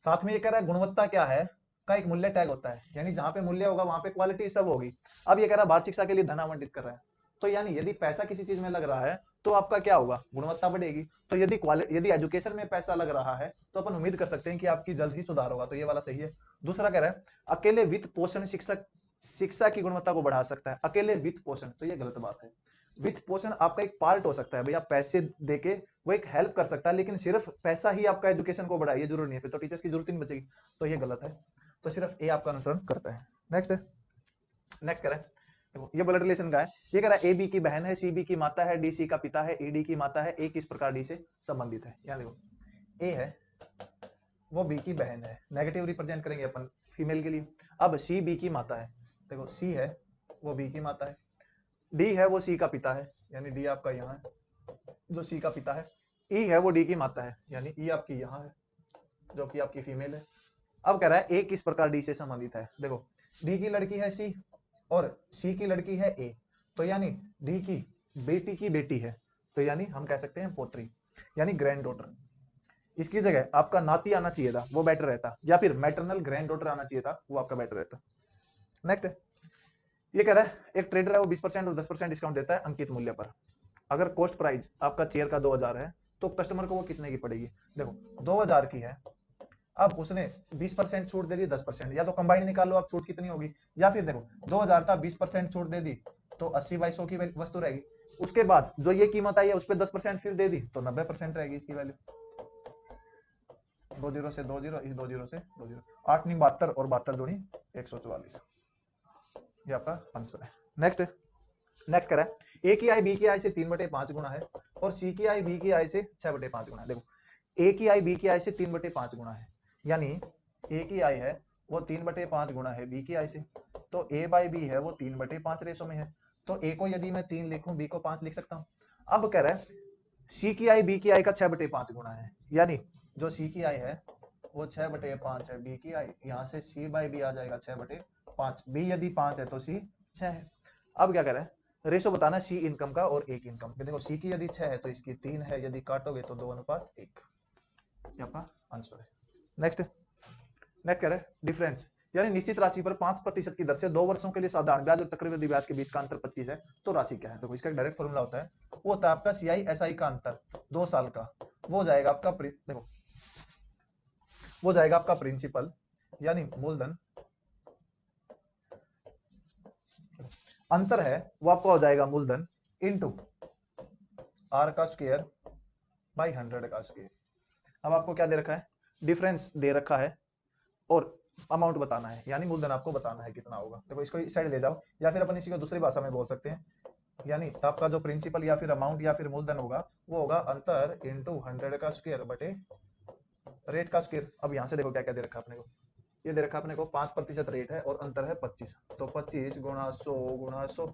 साथ में ये कह रहा है गुणवत्ता क्या है का एक मूल्य टैग होता है, यानी जहां पे मूल्य होगा वहां पे क्वालिटी सब होगी। अब ये कह रहा है भारत शिक्षा के लिए धन आवंटित कर रहा है, तो यानी यदि पैसा किसी चीज में लग रहा है तो आपका क्या होगा, गुणवत्ता बढ़ेगी। तो यदि क्वालिटी, यदि एजुकेशन में पैसा लग रहा है तो अपन उम्मीद कर सकते हैं कि आपकी जल्द ही सुधार होगा, तो ये वाला सही है। दूसरा कह रहा है अकेले वित्त पोषण शिक्षक शिक्षा की गुणवत्ता को बढ़ा सकता है, अकेले वित्त पोषण, तो ये गलत बात है। वित्त पोषण आपका एक पार्ट हो सकता है, भैया पैसे देके वो एक हेल्प कर सकता है, लेकिन सिर्फ पैसा ही आपका एजुकेशन को बढ़ाए ये जरूरी नहीं है, फिर तो टीचर्स की जरूरत ही नहीं बचेगी, तो ये गलत है, तो सिर्फ ए आपका अनुसरण करता है। नेक्स्ट नेक्स्ट कह रहा है, देखो ये ब्लड रिलेशन का है, ये कह रहा है ए बी की बहन है, सी बी की माता है, डी सी का पिता है, ए डी की माता है, ए किस प्रकार डी से संबंधित है। यहाँ देखो ए है वो बी की बहन है, नेगेटिव रिप्रेजेंट करेंगे अपन फीमेल के लिए। अब सी बी की माता है, देखो सी है वो बी की माता है, डी है वो सी का पिता है, यानी डी आपका यहाँ है जो सी का पिता है, ई है वो डी की माता है, यानी ई आपकी यहाँ है जो कि आपकी फीमेल है। अब कह रहा है ए किस प्रकार डी से संबंधित है, देखो डी की लड़की है सी और सी की लड़की है ए, तो यानी डी की बेटी है, तो यानी हम कह सकते हैं पोत्री, यानी ग्रैंड डॉटर। इसकी जगह आपका नाती आना चाहिए था, वो बेटर रहता, या फिर मैटरनल ग्रैंड डॉटर आना चाहिए था, वो आपका बेटर रहता। नेक्स्ट ये कह रहा है एक ट्रेडर है वो 20% और 10% डिस्काउंट देता है अंकित मूल्य पर, अगर कॉस्ट प्राइस आपका चेयर का 2000 है तो कस्टमर को वो कितने की पड़ेगी। देखो 2000 की है, अब उसने 20% छूट दे दी 10%, या तो कंबाइंड निकाल लो आप छूट कितनी होगी, या फिर देखो 2000 था 20% छूट दे दी तो 80/100 की वस्तु रहेगी, उसके बाद जो ये कीमत आई है उस पर 10% फिर दे दी तो 90% रहेगी इसकी वैल्यू। 20 से 20 इस 20 से 20 8 नहीं 72 और 72 दूनी 144, ये आपका आंसर है। नेक्स्ट नेक्स्ट कह रहा है ए की आई बी की आई से 3/5 गुना है और सी की आई बी की आई से 6/5 गुना है। देखो ए की आई बी की आई से 3/5 गुना है, यानी ए की आई है वो 3/5 गुना है बी की आई से, तो ए बाई बी है वो 3/5 रेशो में है, तो ए को यदि मैं 3 लिखूं बी को 5 लिख सकता हूं। अब कह रहा है सी की आई बी की आई का 6/5 गुना है, यानी जो सी की आई है वो 6/5 है, बी की आई यहाँ से सी बाई बी आ जाएगा 6/5, बी यदि 5 है तो सी 6 है। अब क्या कह रहा है रेशो बताना सी इनकम का और एक इनकम, देखो सी की यदि 6 है तो इसकी 3 है, यदि काटोगे तो 2:1, ये आपका आंसर है। नेक्स्ट नेक्स्ट कह रहे हैं डिफरेंस, यानी निश्चित राशि पर 5% की दर से 2 वर्षों के लिए साधारण ब्याज और चक्रवृद्धि ब्याज के बीच का अंतर 25 है, तो राशि क्या है। देखो इसका डायरेक्ट फॉर्मूला होता है, वो होता है आपका सी आई एस आई का अंतर 2 साल का, वो हो जाएगा आपका देखो वो जाएगा आपका प्रिंसिपल यानी मूलधन, अंतर है वो आपका हो जाएगा मूलधन इनटू आर का स्क्वायर बाई 100 का स्क्वायर। अब आपको क्या दे रखा है, डिफरेंस दे रखा है और अमाउंट बताना है, यानी मूलधन आपको बताना है कितना होगा। देखो इसको इस साइड ले जाओ, या फिर अपन इसी को दूसरी भाषा में बोल सकते हैं, यानी आपका जो प्रिंसिपल या फिर अमाउंट या फिर मूलधन होगा वो होगा अंतर इंटू 100 का स्क्वायर बटे रेट का स्क्वायर। अब यहाँ से देखो क्या क्या दे रखा है अपने को, ये दे रखा है अपने को 5% रेट है और अंतर है 25, तो 25 गुणा 100 गुणा 100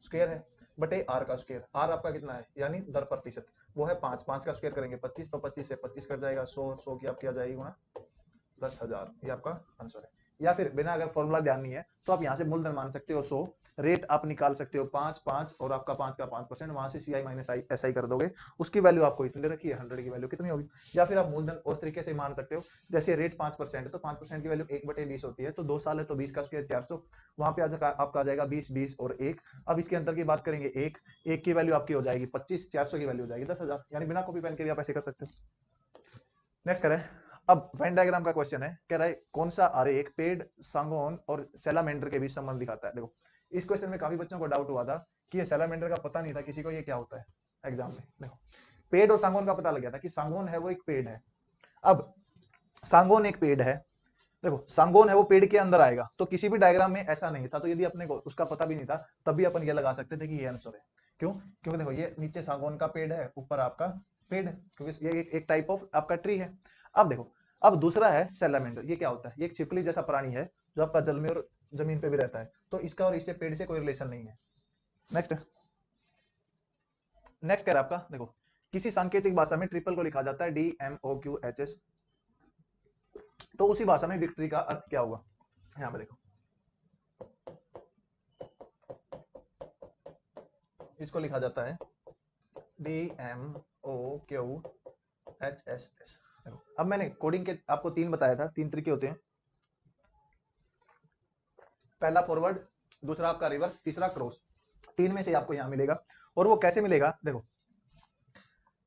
स्क्वायर है बटे आर का स्क्वायर। आर आपका कितना है यानी 10%, वो है 5। 5 का स्क्वायर करेंगे 25, तो 25 से 25 कट जाएगा, 100 100 की आपकी आ जाएगी वहाँ 10,000। ये आपका आंसर है। या फिर बिना अगर फॉर्मूला ध्यान नहीं है तो आप यहाँ से मूलधन मान सकते हो 100, रेट आप निकाल सकते हो 5 5 और आपका 5 का 5%, वहां से CI माइनस आई SI कर दोगे, उसकी वैल्यू आपको इतनी दे रखी है, 100 की वैल्यू कितनी होगी। या फिर आप मूलधन और तरीके से मान सकते हो, जैसे रेट 5% है तो 5% की वैल्यू 1/20 होती है, तो 2 साल है तो 20 का स्क्वायर 400, वहां पे आपका आ जाएगा 20 20 और 1। अब इसके अंदर की बात करेंगे 1 1 की वैल्यू आपकी हो जाएगी 25, 400 की वैल्यू हो जाएगी 10,000, यानी बिना कॉपी पेन के भी आप ऐसे कर सकते हो। नेक्स्ट करें। अब वेन डायग्राम का क्वेश्चन है, कह रहा है कौन सा आरेख पेड़, सांगोन और सैलामेंडर के बीच संबंध दिखाता है। देखो इस क्वेश्चन में काफी बच्चों को डाउट हुआ था कि ये सैलामेंडर का पता नहीं था किसी को, ये क्या होता है एग्जाम में। देखो पेड़ और सांगोन का पता लग गया था कि सांगोन है वो एक पेड़ है। अब सांगोन एक पेड़ है, देखो सांगोन है वो पेड़ के अंदर आएगा, तो किसी भी डायग्राम में ऐसा नहीं था, तो यदि अपने को उसका पता भी नहीं था तब भी अपन ये लगा सकते थे कि ये आंसर है। क्यों? क्योंकि देखो ये नीचे सांगोन का पेड़ है, ऊपर आपका पेड़ है, क्योंकि ये एक टाइप ऑफ आपका ट्री है। अब देखो, अब दूसरा है सैलामेंडर। ये क्या होता है? ये एक छिपकली जैसा प्राणी है जो आपका जल में और जमीन पे भी रहता है, तो इसका और इससे पेड़ से कोई रिलेशन नहीं है। नेक्स्ट नेक्स्ट है आपका, देखो किसी सांकेतिक भाषा में ट्रिपल को लिखा जाता है DMOQHS, तो उसी भाषा में विक्ट्री का अर्थ क्या होगा? यहाँ पे देखो इसको लिखा जाता है DMOQHSS। अब मैंने कोडिंग के आपको 3 बताया था, 3 तरीके होते हैं, पहला फॉरवर्ड, दूसरा आपका रिवर्स, तीसरा क्रॉस। 3 में से आपको यहाँ मिलेगा। और वो कैसे मिलेगा? देखो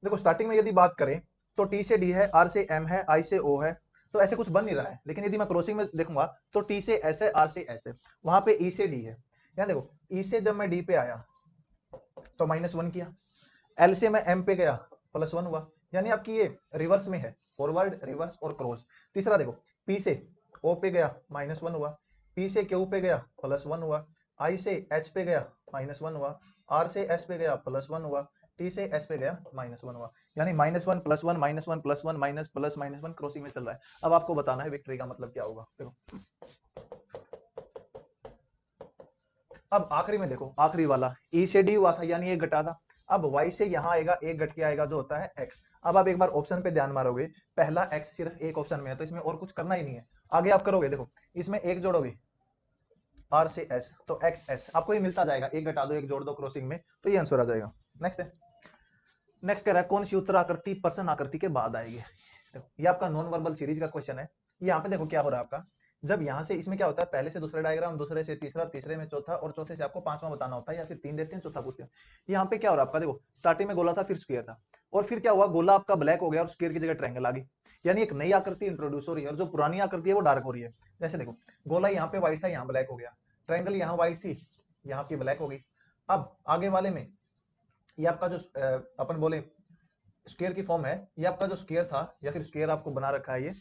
देखो स्टार्टिंग में यदि बात करें तो T से D है, R से M है, I से O है, तो ऐसे कुछ बन नहीं रहा है। लेकिन यदि मैं क्रॉसिंग में देखूंगा तो T से S है, R से S है, वहां पे E से D है। यहाँ देखो E से जब मैं D पे आया तो -1 किया, L से मैं M पे गया +1 हुआ, यानी आपकी ये रिवर्स में है, फॉरवर्ड, रिवर्स और क्रॉस। तीसरा देखो P से O पे गया -1 हुआ, P से Q पे गया +1 हुआ, I से H पे गया -1 हुआ, R से S पे गया +1 हुआ, T से S पे गया -1 हुआ, यानी -1 +1 -1 +1 माइनस प्लस -1 क्रॉसिंग में चल रहा है। अब आपको बताना है विक्ट्री का मतलब क्या होगा। देखो अब आखिरी में देखो, आखिरी वाला E से D हुआ था यानी एक घटा था, अब Y से यहाँ आएगा, एक घट के आएगा जो होता है X। अब आप एक बार ऑप्शन पे ध्यान मारोगे, पहला X सिर्फ एक ऑप्शन में है तो इसमें और कुछ करना ही नहीं है। आगे आप करोगे, देखो इसमें एक जोड़ोगे R से S तो XS, आपको ये मिलता जाएगा, एक घटा दो एक जोड़ दो क्रॉसिंग में, तो ये आंसर आ जाएगा। नेक्स्ट है, नेक्स्ट कह रहा है कौन सी उत्तर आकृति प्रश्न आकृति के बाद आएगी। देखो ये आपका नॉन वर्बल सीरीज का क्वेश्चन है। यहाँ पे देखो क्या हो रहा है आपका, जब यहाँ से इसमें क्या होता है, पहले से दूसरा डायग्राम, दूसरे से तीसरा, तीसरे में चौथा और चौथे से आपको पांचवा बताना होता है, या फिर 3 देते हैं चौथा पूछते हैं। यहाँ पे क्या हो रहा है आपका, देखो स्टार्टिंग में गोला था फिर स्क्वायर था, और फिर क्या हुआ, गोला आपका ब्लैक हो गया और स्क्वायर की जगह ट्रायंगल आ गई, यानी एक नई आकृति इंट्रोड्यूस हो रही है और जो पुरानी आकृति है वो डार्क हो रही है। जैसे देखो गोला यहाँ पे व्हाइट था, यहाँ ब्लैक हो गया, ट्रायंगल यहाँ व्हाइट थी, यहाँ की ब्लैक हो गई। अब आगे वाले में ये आपका जो अपन बोले स्क्वायर की फॉर्म है, ये आपका जो स्क्वायर था या फिर स्क्वायर आपको बना रखा है ये,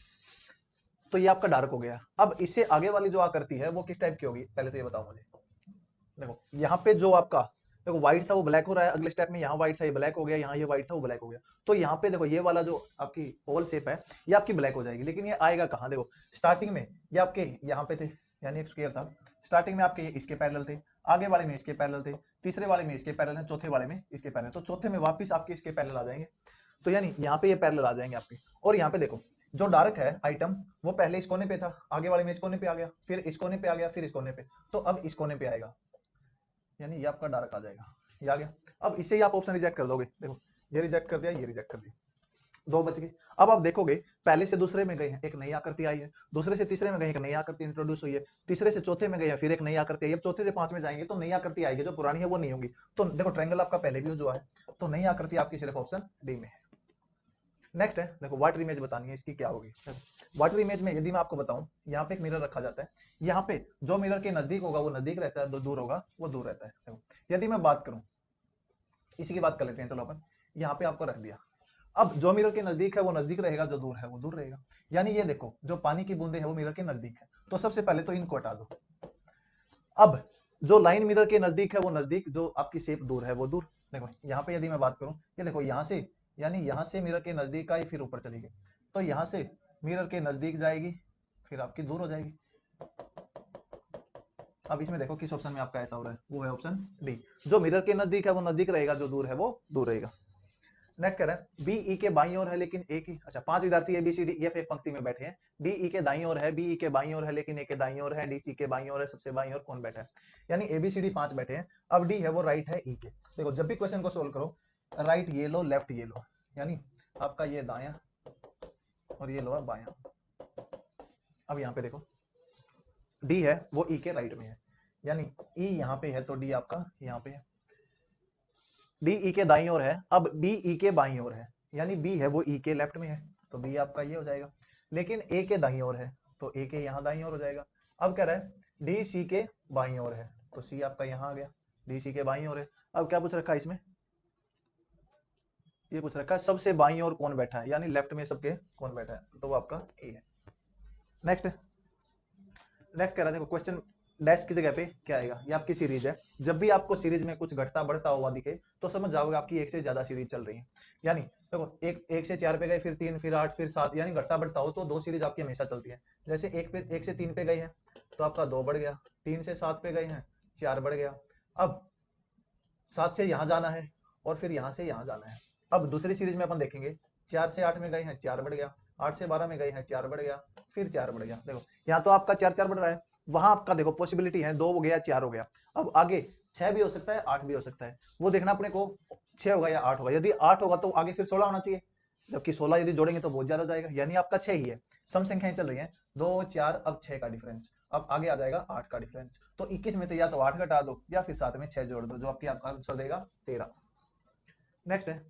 तो ये आपका डार्क हो गया। अब इससे आगे वाली जो आकृति है वो किस टाइप की होगी, पहले तो ये बताओ मुझे। देखो यहाँ पे जो आपका देखो व्हाइट था वो ब्लैक हो रहा है, अगले स्टेप में यहाँ व्हाइट था ये ब्लैक हो गया, यहाँ ये व्हाइट था वो ब्लैक हो गया, तो यहाँ पे देखो ये वाला जो आपकी ओवल शेप है ये आपकी ब्लैक हो जाएगी। लेकिन ये आएगा कहाँ, देखो स्टार्टिंग में ये आपके यहाँ पे थे, यानी एक स्क्वायर था, स्टार्टिंग में आपके इसके पैरेलल थे, आगे वाले में इसके पैरेलल थे, तीसरे वाले में इसके पैरेलल है, चौथे वाले में इसके पैरेलल, तो चौथे में वापिस आपके इसके पैरेलल आ जाएंगे, तो यानी यहाँ पे ये पैरेलल आ जाएंगे आपके। और यहाँ पे देखो जो डार्क है आइटम वो पहले इस कोने पे था, आगे वाले में इस कोने पे आ गया, फिर इस कोने पे आ गया, फिर इस कोने पे, तो अब इस कोने पे आएगा, यानी ये आपका डार्क आ जाएगा, ये आ गया। अब इसे ही आप ऑप्शन रिजेक्ट कर दोगे, देखो ये रिजेक्ट कर दिया, ये रिजेक्ट कर दिया, 2 बच गए। अब आप देखोगे पहले से दूसरे में गए हैं, एक नई आकृति आई है, दूसरे से तीसरे में गए, एक नई आकृति इंट्रोड्यूस हुई है, तीसरे से चौथे में गए हैं, फिर एक नई आकृति आई है, अब चौथे से 5 में जाएंगे तो नई आकृति आएगी, जो पुरानी है वो नहीं होगी। तो देखो ट्रायंगल आपका पहले भी जो है, तो नई आकृति आपकी सिर्फ ऑप्शन डी में है। नेक्स्ट है, देखो वाटर इमेज बतानी है, इसकी क्या होगी। वाटर इमेज में यदि मैं आपको बताऊं, यहाँ पे एक मिरर रखा जाता है, यहाँ पे जो मिरर के नजदीक होगा वो नजदीक रहता है, जो दूर होगा वो दूर रहता है। देखो यदि मैं बात करूं, इसी की बात कर लेते हैं, चलो अपन यहाँ पे आपको रख दिया। अब जो मिरर के नजदीक है वो नजदीक रहेगा, जो दूर है वो दूर रहेगा, यानी ये देखो जो पानी की बूंदे है वो मिरर के नजदीक है, तो सबसे पहले तो इनको हटा दो। अब जो लाइन मिरर के नजदीक है वो नजदीक, जो आपकी शेप दूर है वो दूर। देखो यहाँ पे यदि मैं बात करूं, ये देखो यहाँ से, यानी यहाँ से मिरर के नजदीक आई फिर ऊपर चली गई, तो यहाँ से मिरर के नजदीक जाएगी फिर आपकी दूर हो जाएगी। अब इसमें देखो किस ऑप्शन में आपका ऐसा हो रहा है, वो है ऑप्शन डी। जो मिरर के नजदीक है वो नजदीक रहेगा, जो दूर है वो दूर रहेगा। नेक्स्ट कह रहा है बी ई के बाईं ओर है लेकिन ए की, अच्छा 5 विद्यार्थी A B C D E F एक पंक्ति में बैठे हैं। डी ई के दाईं ओर है, बी ई के बाईं ओर है लेकिन ए के दाईं ओर है, डी सी के बाईं ओर है, सबसे बाईं ओर कौन बैठा है? यानी ए बी सी डी 5 बैठे हैं, अब डी है वो राइट है ई के। देखो जब भी क्वेश्चन को सोल्व करो, राइट ये लो लेफ्ट ये लो, यानी आपका ये दाया और ये लो है बाया। अब यहाँ पे देखो डी है वो ई के राइट में है, यानी ई यहाँ पे है तो डी आपका यहाँ पे है। डी ई के दाईं ओर है, अब बी ई के बाईं ओर है, यानी बी है वो ई के लेफ्ट में है, तो बी आपका ये हो जाएगा। लेकिन ए के दाईं ओर है तो ए के यहाँ दाईं ओर हो जाएगा। अब कह रहा है डी सी के बाईं ओर है, तो सी आपका यहाँ आ गया, डी सी के बाईं ओर है। अब क्या पूछ रखा है इसमें, ये पूछ रखा है सबसे बाईं ओर कौन बैठा है, यानी लेफ्ट में सबके कौन बैठा है, तो वो आपका ए है। नेक्स्ट नेक्स्ट कह रहा है देखो क्वेश्चन डैश की जगह पे क्या आएगा, ये आपकी सीरीज है। जब भी आपको सीरीज में कुछ घटता बढ़ता हुआ दिखे तो समझ जाओगे आपकी एक से ज्यादा सीरीज चल रही है। यानी देखो एक से 4 पे गए, फिर 3, फिर 8, फिर 7, यानी घटता बढ़ता हो तो 2 सीरीज आपकी हमेशा चलती है। जैसे 1 से 3 पे गए हैं तो आपका 2 बढ़ गया, 3 से 7 पे गए हैं 4 बढ़ गया। अब 7 से यहाँ जाना है और फिर यहाँ से यहाँ जाना है। अब दूसरी सीरीज में अपन देखेंगे 4 से 8 में गए हैं 4 बढ़ गया, 8 से 12 में गए हैं 4 बढ़ गया, फिर 4 बढ़ गया। देखो यहाँ तो आपका 4 4 बढ़ रहा है, वहां आपका देखो पॉसिबिलिटी है 2 हो गया 4 हो गया, अब आगे 6 भी हो सकता है 8 भी हो सकता है, वो देखना अपने को 6 होगा या 8 होगा। यदि 8 होगा तो आगे फिर 16 होना चाहिए, जबकि 16 यदि जोड़ेंगे तो बहुत ज्यादा हो जाएगा, यानी आपका 6 ही है। सम संख्याएं चल रही हैं 2 4, अब 6 का डिफरेंस, अब आगे आ जाएगा 8 का डिफरेंस, तो 21 में तो या तो 8 घटा दो या फिर साथ में 6 जोड़ दो, जो आपकी आपका आंसर देगा 13। नेक्स्ट है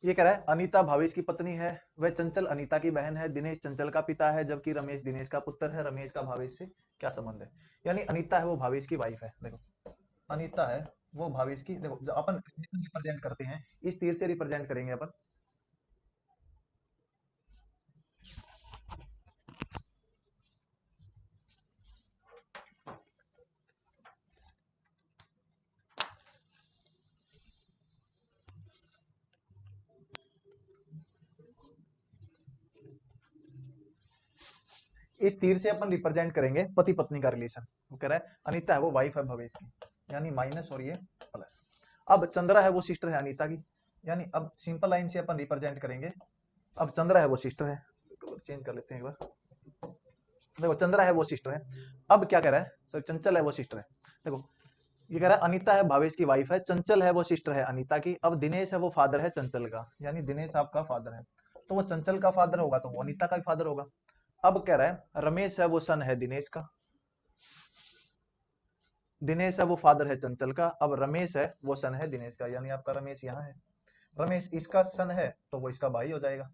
ये कह रहा है अनीता भावेश की पत्नी है, वह चंचल अनीता की बहन है, दिनेश चंचल का पिता है, जबकि रमेश दिनेश का पुत्र है। रमेश का भावेश से क्या संबंध है? यानी अनीता है वो भावेश की वाइफ है। देखो अनीता है वो भावेश की, देखो जो अपन रिप्रेजेंट करते हैं इस तीर से रिप्रेजेंट करेंगे अपन। इस तीर से अपन रिप्रेजेंट करेंगे पति पत्नी का रिलेशन। वो कह रहा है अनीता है वो वाइफ है भवेश की, यानी माइनस और ये प्लस। अब चंद्रा है वो सिस्टर है अनीता की, यानी अब सिंपल लाइन से अपन रिप्रेजेंट करेंगे। अब चंद्रा है वो सिस्टर है, चेंज कर लेते हैं एक बार। देखो चंद्रा है वो सिस्टर है, अब क्या कह रहा है सर चंचल है वो सिस्टर है। देखो ये कह रहा है अनीता है भावेश की वाइफ है, चंचल है वो सिस्टर है अनीता की, अब दिनेश है वो फादर है चंचल का, यानी दिनेश आपका फादर है, तो वो चंचल का फादर होगा तो वो अनीता का भी फादर होगा। अब कह रहा है रमेश है वो सन है दिनेश का, दिनेश है वो फादर है चंचल का, अब रमेश है वो सन है दिनेश का, यानी आपका रमेश यहाँ है, रमेश इसका सन है तो वो इसका भाई हो जाएगा।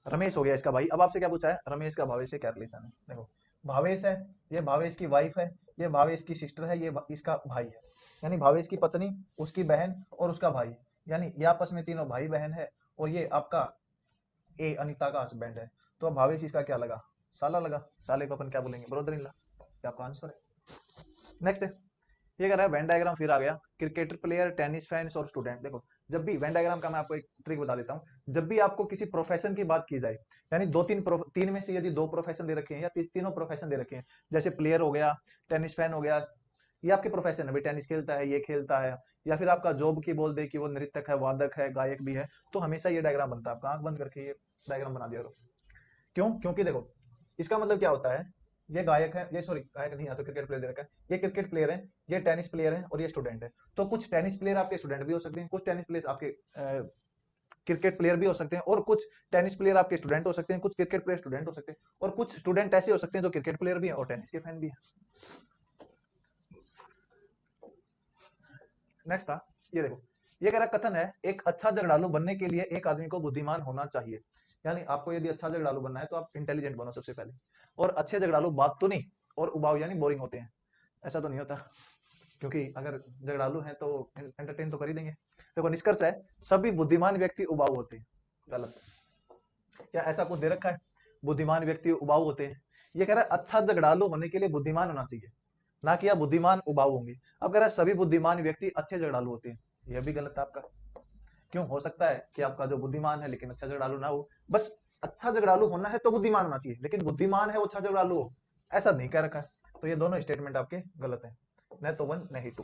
रमेश हो गया इसका भाई। अब आपसे क्या पूछा है, रमेश का भावेश से क्या रिलेशन है? देखो भावेश है, ये भावेश की वाइफ है, ये भावेश की सिस्टर है, ये इसका भाई है, यानी भावेश की पत्नी, उसकी बहन और उसका भाई, यानी ये आपस में तीनों भाई बहन है, और ये आपका ए अनीता का हस्बैंड है, तो अब भावेश इसका क्या लगा, साला लगा। साले को अपन क्या बोलेंगे, ब्रदर इन लॉ। ये आपका आंसर है। नेक्स्ट ये कह रहा है वेन डायग्राम फिर आ गया, क्रिकेटर प्लेयर टेनिस फैंस और स्टूडेंट। देखो जब भी वेन डायग्राम का मैं आपको एक ट्रिक बता देता हूँ, जब भी आपको किसी प्रोफेशन की बात की जाए, यानी तीन में से यदि 2 प्रोफेशन दे रखे हैं या तीनों प्रोफेशन दे रखे हैं, जैसे प्लेयर हो गया, टेनिस फैन हो गया, ये आपके प्रोफेशन है भाई, टेनिस खेलता है, ये खेलता है, या फिर आपका जॉब की बोल दे कि वो नृत्यक है, वादक है, गायक भी है, तो हमेशा ये डायग्राम बनता है। आपका आंख बंद करके ये डायग्राम बना दिया करो। क्यों? क्योंकि देखो इसका मतलब क्या होता है, ये गायक है, ये सॉरी गायक नहीं, यहाँ तो क्रिकेट प्लेयर दे रखा है, ये क्रिकेट प्लेयर है, ये टेनिस प्लेयर है और ये स्टूडेंट है। तो कुछ टेनिस प्लेयर आपके स्टूडेंट भी हो सकते हैं, कुछ टेनिस प्लेयर आपके क्रिकेट प्लेयर भी हो सकते हैं, और कुछ टेनिस प्लेयर आपके स्टूडेंट हो सकते हैं, कुछ क्रिकेट प्लेयर स्टूडेंट हो सकते हैं, और कुछ स्टूडेंट ऐसे हो सकते हैं जो क्रिकेट प्लेयर भी है और टेनिस के फैन भी है। नेक्स्ट था ये देखो, ये कह रहा कथन है एक अच्छा झगड़ालू बनने के लिए एक आदमी को बुद्धिमान होना चाहिए, यानी आपको यदि अच्छा झगड़ालू बनना है तो आप इंटेलिजेंट बनो सबसे पहले, और अच्छे झगड़ालू बात तो नहीं और उबाऊ यानी बोरिंग होते हैं, ऐसा तो नहीं होता, क्योंकि अगर झगड़ालू हैं तो एंटरटेन तो कर ही देंगे। देखो निष्कर्ष है सभी बुद्धिमान व्यक्ति उबाऊ होते हैं, गलत। क्या ऐसा कुछ दे रखा है बुद्धिमान व्यक्ति उबाऊ होते हैं? ये कह रहा है अच्छा झगड़ालू होने के लिए बुद्धिमान होना चाहिए, ना कि आप बुद्धिमान उबाऊ होंगे। अब कह रहा है सभी बुद्धिमान व्यक्ति अच्छे झगड़ालू होते हैं, यह भी गलत है आपका। क्यों? हो सकता है कि आपका जो बुद्धिमान है लेकिन अच्छा झगड़ालू ना हो, बस अच्छा झगड़ालू होना है तो बुद्धिमान होना चाहिए, लेकिन बुद्धिमान है वो अच्छा झगड़ालू हो, ऐसा नहीं कह रखा है। तो ये दोनों स्टेटमेंट आपके गलत है, न तो 1 नहीं 2।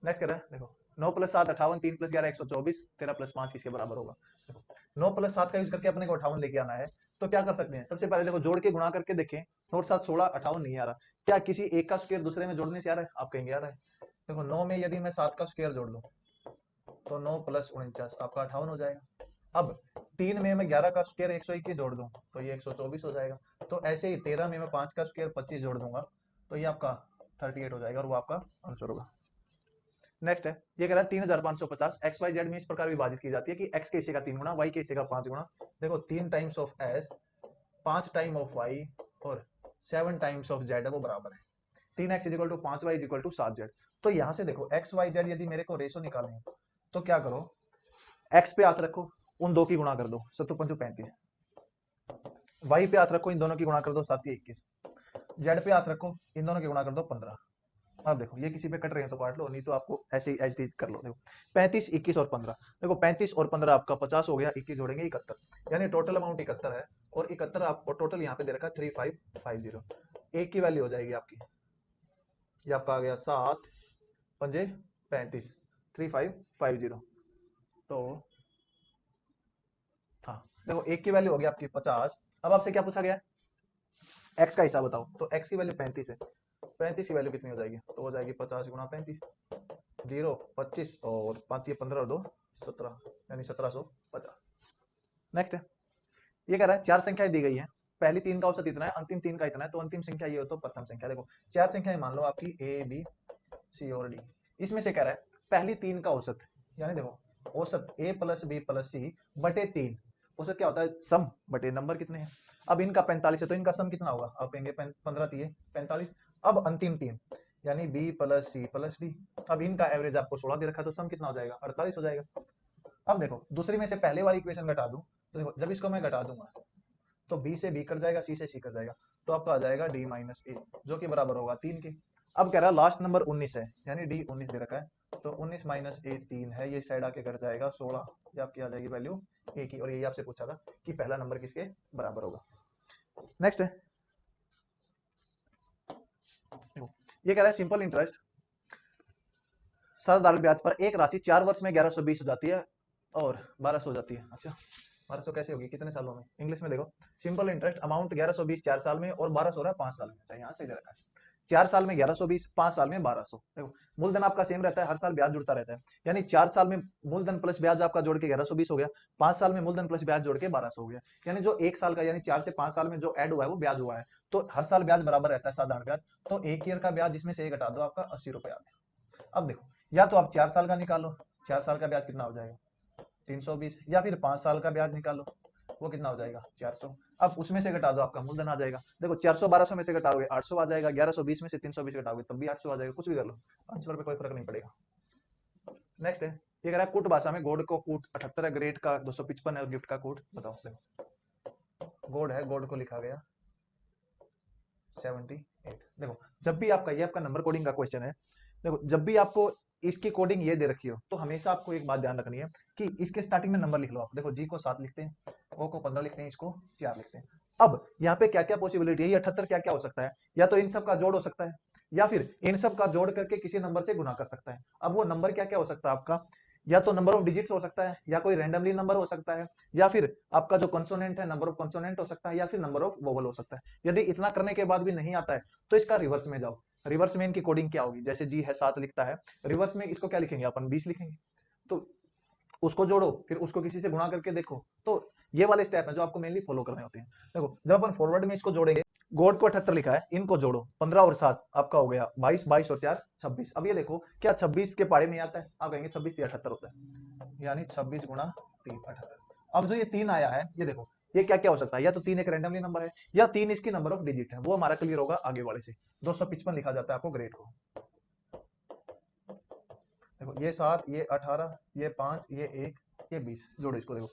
नेक्स्ट कह रहा है देखो 9 + 7 58, 3 + 11 124, 13 + 5 किसके बराबर होगा। देखो 9 + 7 का यूज करके अपने को 58 लेके आना है, तो क्या कर सकते हैं, सबसे पहले देखो जोड़ के गुणा करके देखें। 9 + 7 16, 58 नहीं आ रहा। क्या किसी एक का स्क्वायर दूसरे में जोड़ने से आ रहा है, आप कहेंगे आ रहा है। देखो 9 में यदि मैं 7 का स्क्वायर जोड़ दूं तो 9 + 49 आपका 58 हो जाएगा। अब 3 में मैं 11 का स्क्वायर 121 जोड़ दूं तो ये 124 हो जाएगा। तो ऐसे ही 13 में मैं 5 का स्क्वायर 25 जोड़ दूंगा तो ये आपका 38 हो जाएगा और वो आपका आंसर होगा। नेक्स्ट है, ये कह रहा है 3550 एक्स वाई जेड में इस प्रकार विभाजित की जाती है कि एक्स के हिस्से का 3 गुना, वाई के हिस्से का 5 गुना। देखो 3 times of S, 5 time of Y और 7 टाइम्स ऑफ जेड है वो बराबर है 3x = 5y = 7z। तो यहां से देखो एक्स वाई जेड यदि मेरे को रेशो निकालनी है तो क्या करो, एक्स पे हाथ रखो, उन दो की गुणा कर दो 7 × 5 = 35, वाई पे हाथ रखो, इन दोनों की गुणा कर दो 7 × 21, जेड पे हाथ रखो, इन दोनों की गुणा कर दो 15। अब देखो ये किसी पे कट रहे हैं तो काट लो, नहीं तो आपको ऐसे ही एच डी कर लो। देखो 35 21 और 15, देखो 35 और 15 आपका 50 हो गया, 21 जोड़ेंगे 71, यानी टोटल अमाउंट 71 है और 71 आपको टोटल यहाँ पे दे रखा है 3550। एक की वैल्यू हो जाएगी आपकी, ये आपका आ गया 7 पंजे 35 3550। तो हाँ देखो एक की वैल्यू हो गई आपकी 50। अब आपसे क्या पूछा गया, एक्स का हिसाब बताओ, तो एक्स की वैल्यू 35 है, 35 की वैल्यू कितनी हो जाएगी, तो हो जाएगी 50 × 35, 0 25 और 5 15 और 2 17, यानी 1750। नेक्स्ट है, ये कह रहा है 4 संख्याएं दी गई है, पहली 3 का औसत इतना है, अंतिम 3 का इतना है, तो अंतिम संख्या ये हो तो प्रथम संख्या। देखो 4 संख्याएं मान लो आपकी ए बी सी और डी, इसमें से कह रहा है पहली 3 का औसत, यानी देखो औसत a + b + c बटे 3, औसत क्या होता है, सम बटे नंबर कितने हैं। अब इनका 45 है तो इनका सम कितना होगा, आप कहेंगे 15 3 45। अब अंतिम 3 यानी b + c + d, अब इनका एवरेज आपको 16 दे रखा है तो सम कितना हो जाएगा, 48 हो जाएगा। अब देखो दूसरी में से पहले वाली इक्वेशन घटा दूं, तो देखो जब इसको मैं घटा दूंगा तो b से b कट जाएगा, c से c कट जाएगा, तो आपका आ जाएगा d - a जो कि बराबर होगा 3 के। अब कह रहा है लास्ट नंबर 19 है, यानी d 19 दे रखा है, तो 19 - a 3 है, ये साइड आके कट जाएगा 16, ये आपकी आ जाएगी वैल्यू a की। और यही आपसे पूछा था कि पहला नंबर किसके बराबर होगा। नेक्स्ट है, ये कह रहा है सिंपल इंटरेस्ट साधारण ब्याज पर एक राशि 4 वर्ष में 1120 हो जाती है और 1200 हो जाती है। अच्छा 1200 कैसे होगी, कितने सालों में, इंग्लिश में देखो सिंपल इंटरेस्ट अमाउंट 1120 4 साल में और 1200 हो रहा है 5 साल में। अच्छा यहाँ से दे रखा है 4 साल में 1120, 5 साल में 1200। देखो मूलधन आपका सेम रहता है, हर साल ब्याज जुड़ता रहता है, यानी 4 साल में मूलधन प्लस ब्याज आपका जोड़ के 1120 हो गया, 5 साल में मूलधन प्लस ब्याज जोड़ के 1200 हो गया, यानी जो 1 साल का यानी 4 से 5 साल में जो ऐड हुआ है वो ब्याज हुआ है, तो हर साल ब्याज बराबर रहता है साधारण ब्याज। तो एक ईयर का ब्याज जिसमें से ये घटा दो आपका 80 रुपए आ गया। अब देखो या तो आप 4 साल का निकालो, 4 साल का ब्याज कितना हो जाएगा 320, या फिर 5 साल का ब्याज निकालो, वो कितना हो जाएगा 400। अब उसमें से घटा दो आपका मूलधन आ जाएगा, देखो 400 1200 में से घटाओगे 800 आ जाएगा, 1120 में से 320 घटाओगे तब भी 800 आ जाएगा, कुछ भी कर लो आंसर पे कोई फर्क नहीं पड़ेगा। नेक्स्ट है, ये कह रहा है कूट भाषा में गोड को कूट 78 है, ग्रेट का 255 है और गिफ्ट का कूट बताओ। देखो गोड है, गोड को लिखा गया 78। देखो जब भी आपका ये आपका नंबर कोडिंग का क्वेश्चन है, देखो जब भी आपको इसकी कोडिंग ये दे रखी हो तो हमेशा आपको एक बात ध्यान रखनी है कि इसके स्टार्टिंग में नंबर लिख लो आप। देखो जी को 7 लिखते हैं, ओ को 15 लिखते हैं, इसको 4 लिखते हैं। अब यहाँ पे क्या क्या पॉसिबिलिटी है, ये 78 क्या क्या हो सकता है, या तो इन सब का जोड़ हो सकता है या फिर इन सब का जोड़ करके किसी नंबर से गुना कर सकता है। अब वो नंबर क्या क्या हो सकता है आपका, या तो नंबर ऑफ डिजिट्स हो सकता है, या कोई रैंडमली नंबर हो सकता है, या फिर आपका जो कंसोनेंट है नंबर ऑफ कंसोनेंट हो सकता है, या फिर नंबर ऑफ वोवल हो सकता है। यदि इतना करने के बाद भी नहीं आता है तो इसका रिवर्स में जाओ। रिवर्स में इनकी कोडिंग क्या होगी, जैसे जी है 7 लिखता है, रिवर्स में इसको क्या लिखेंगे अपन 20 लिखेंगे, तो उसको जोड़ो फिर उसको किसी से गुणा करके देखो। तो ये वाले स्टेप है जो आपको मेनली फॉलो करने होते हैं। देखो जब अपन फॉरवर्ड में इसको जोड़ेंगे, गोड को 78 लिखा है, इनको जोड़ो 15 और 7 आपका हो गया 22, 22 और 4 26। अब ये देखो क्या 26 के पाड़े में आता है, आप कहेंगे 26 3 78 होता है, यानी 26 × 3 78। अब जो ये 3 आया है ये देखो ये क्या क्या हो सकता है, या तो 3 एक रैंडमली नंबर है या 3 इसकी नंबर ऑफ डिजिट है, वो हमारा क्लियर होगा आगे वाले से। 255 लिखा जाता है आपको ग्रेड को। देखो ये 7 ये 18 ये 5 ये 1 ये 20, जोड़ो इसको। देखो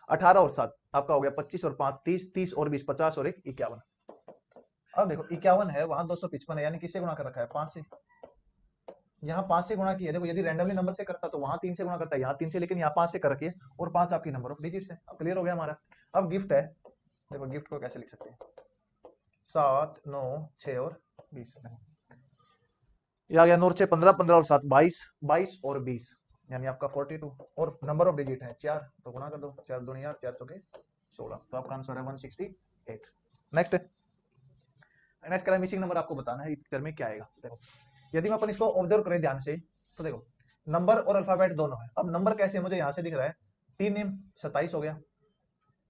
18 और 7 आपका हो गया 25 और 5 30, 30 और 20 50 और 1 51। अब देखो 51 है, वहां 255 है, यानी किससे गुणा कर रखा है 5 से, यहाँ 5 से गुणा किया, देखो यदि रैंडमली नंबर से करता तो वहां 3 से गुणा करता है, यहाँ 3 से, लेकिन यहाँ 5 से करके, और 5 आपकी नंबर ऑफ डिजिट्स है। अब क्लियर हो गया हमारा। अब गिफ्ट है, देखो गिफ्ट को कैसे लिख सकते हैं, 7 9 6 और 20। ये आ गया 9 6 15, 15 और 7 22, 22 और 20 यानी आपका 42, और नंबर ऑफ डिजिट है 4, तो गुणा कर दो, 4 दूनी 8, 4 चौके 16, तो आपका आंसर है 168। नेक्स्ट है, नेक्स्ट कह रहा है मिसिंग नंबर आपको बताना है पिक्चर में क्या आएगा। देखो यदि मैं अपन इसको ऑब्जर्व करें ध्यान से, तो देखो नंबर और अल्फाबेट दोनों है। अब नंबर कैसे, मुझे यहाँ से दिख रहा है 3 नेम 27 हो गया,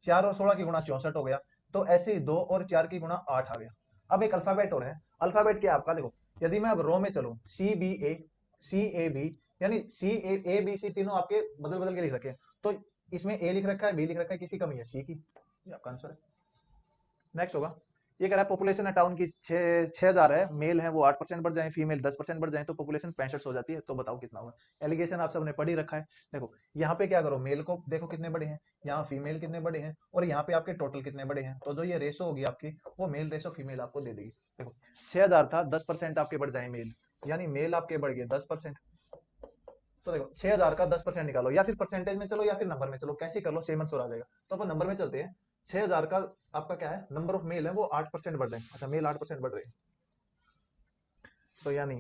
4 और 16 की गुणा 64 हो गया, तो ऐसे ही 2 और 4 की गुणा 8 आ गया। अब एक अल्फाबेट और है, अल्फाबेट क्या है आपका, देखो यदि मैं अब रो में चलूं, सी ए बी, यानी सी ए बी सी तीनों आपके बदल बदल के लिख रखे हैं, तो इसमें ए लिख रखा है, बी लिख रखा है, किसी कमी है सी की, ये आपका आंसर है। नेक्स्ट होगा, ये कह रहा है पॉपुलेशन है टाउन की 6000 है, मेल है वो 8% बढ़ जाए, फीमेल 10% बढ़ जाए तो पॉपुलेशन 65 हो जाती है, तो बताओ कितना होगा। एलिगेशन आप सबने पढ़ ही रखा है। देखो यहाँ पे क्या करो, मेल को देखो कितने बड़े हैं, यहाँ फीमेल कितने बड़े हैं, और यहाँ पे आपके टोटल कितने बड़े हैं, तो जो ये रेशो होगी आपकी, वो मेल रेशो फीमेल आपको दे देगी। देखो 6000 था, 10% आपके बढ़ जाए मेल, यानी मेल आपके बढ़ गए 10%। तो देखो 6000 का 10% निकालो, या फिर परसेंटेज में चलो या फिर नंबर में चलो, कैसे कर लो सेम आंसर आ जाएगा। तो अपन नंबर में चलते हैं, 6000 का आपका क्या है, नंबर ऑफ मेल है वो 8% बढ़ रहे हैं, अच्छा मेल 8% बढ़ रहे हैं, तो यानी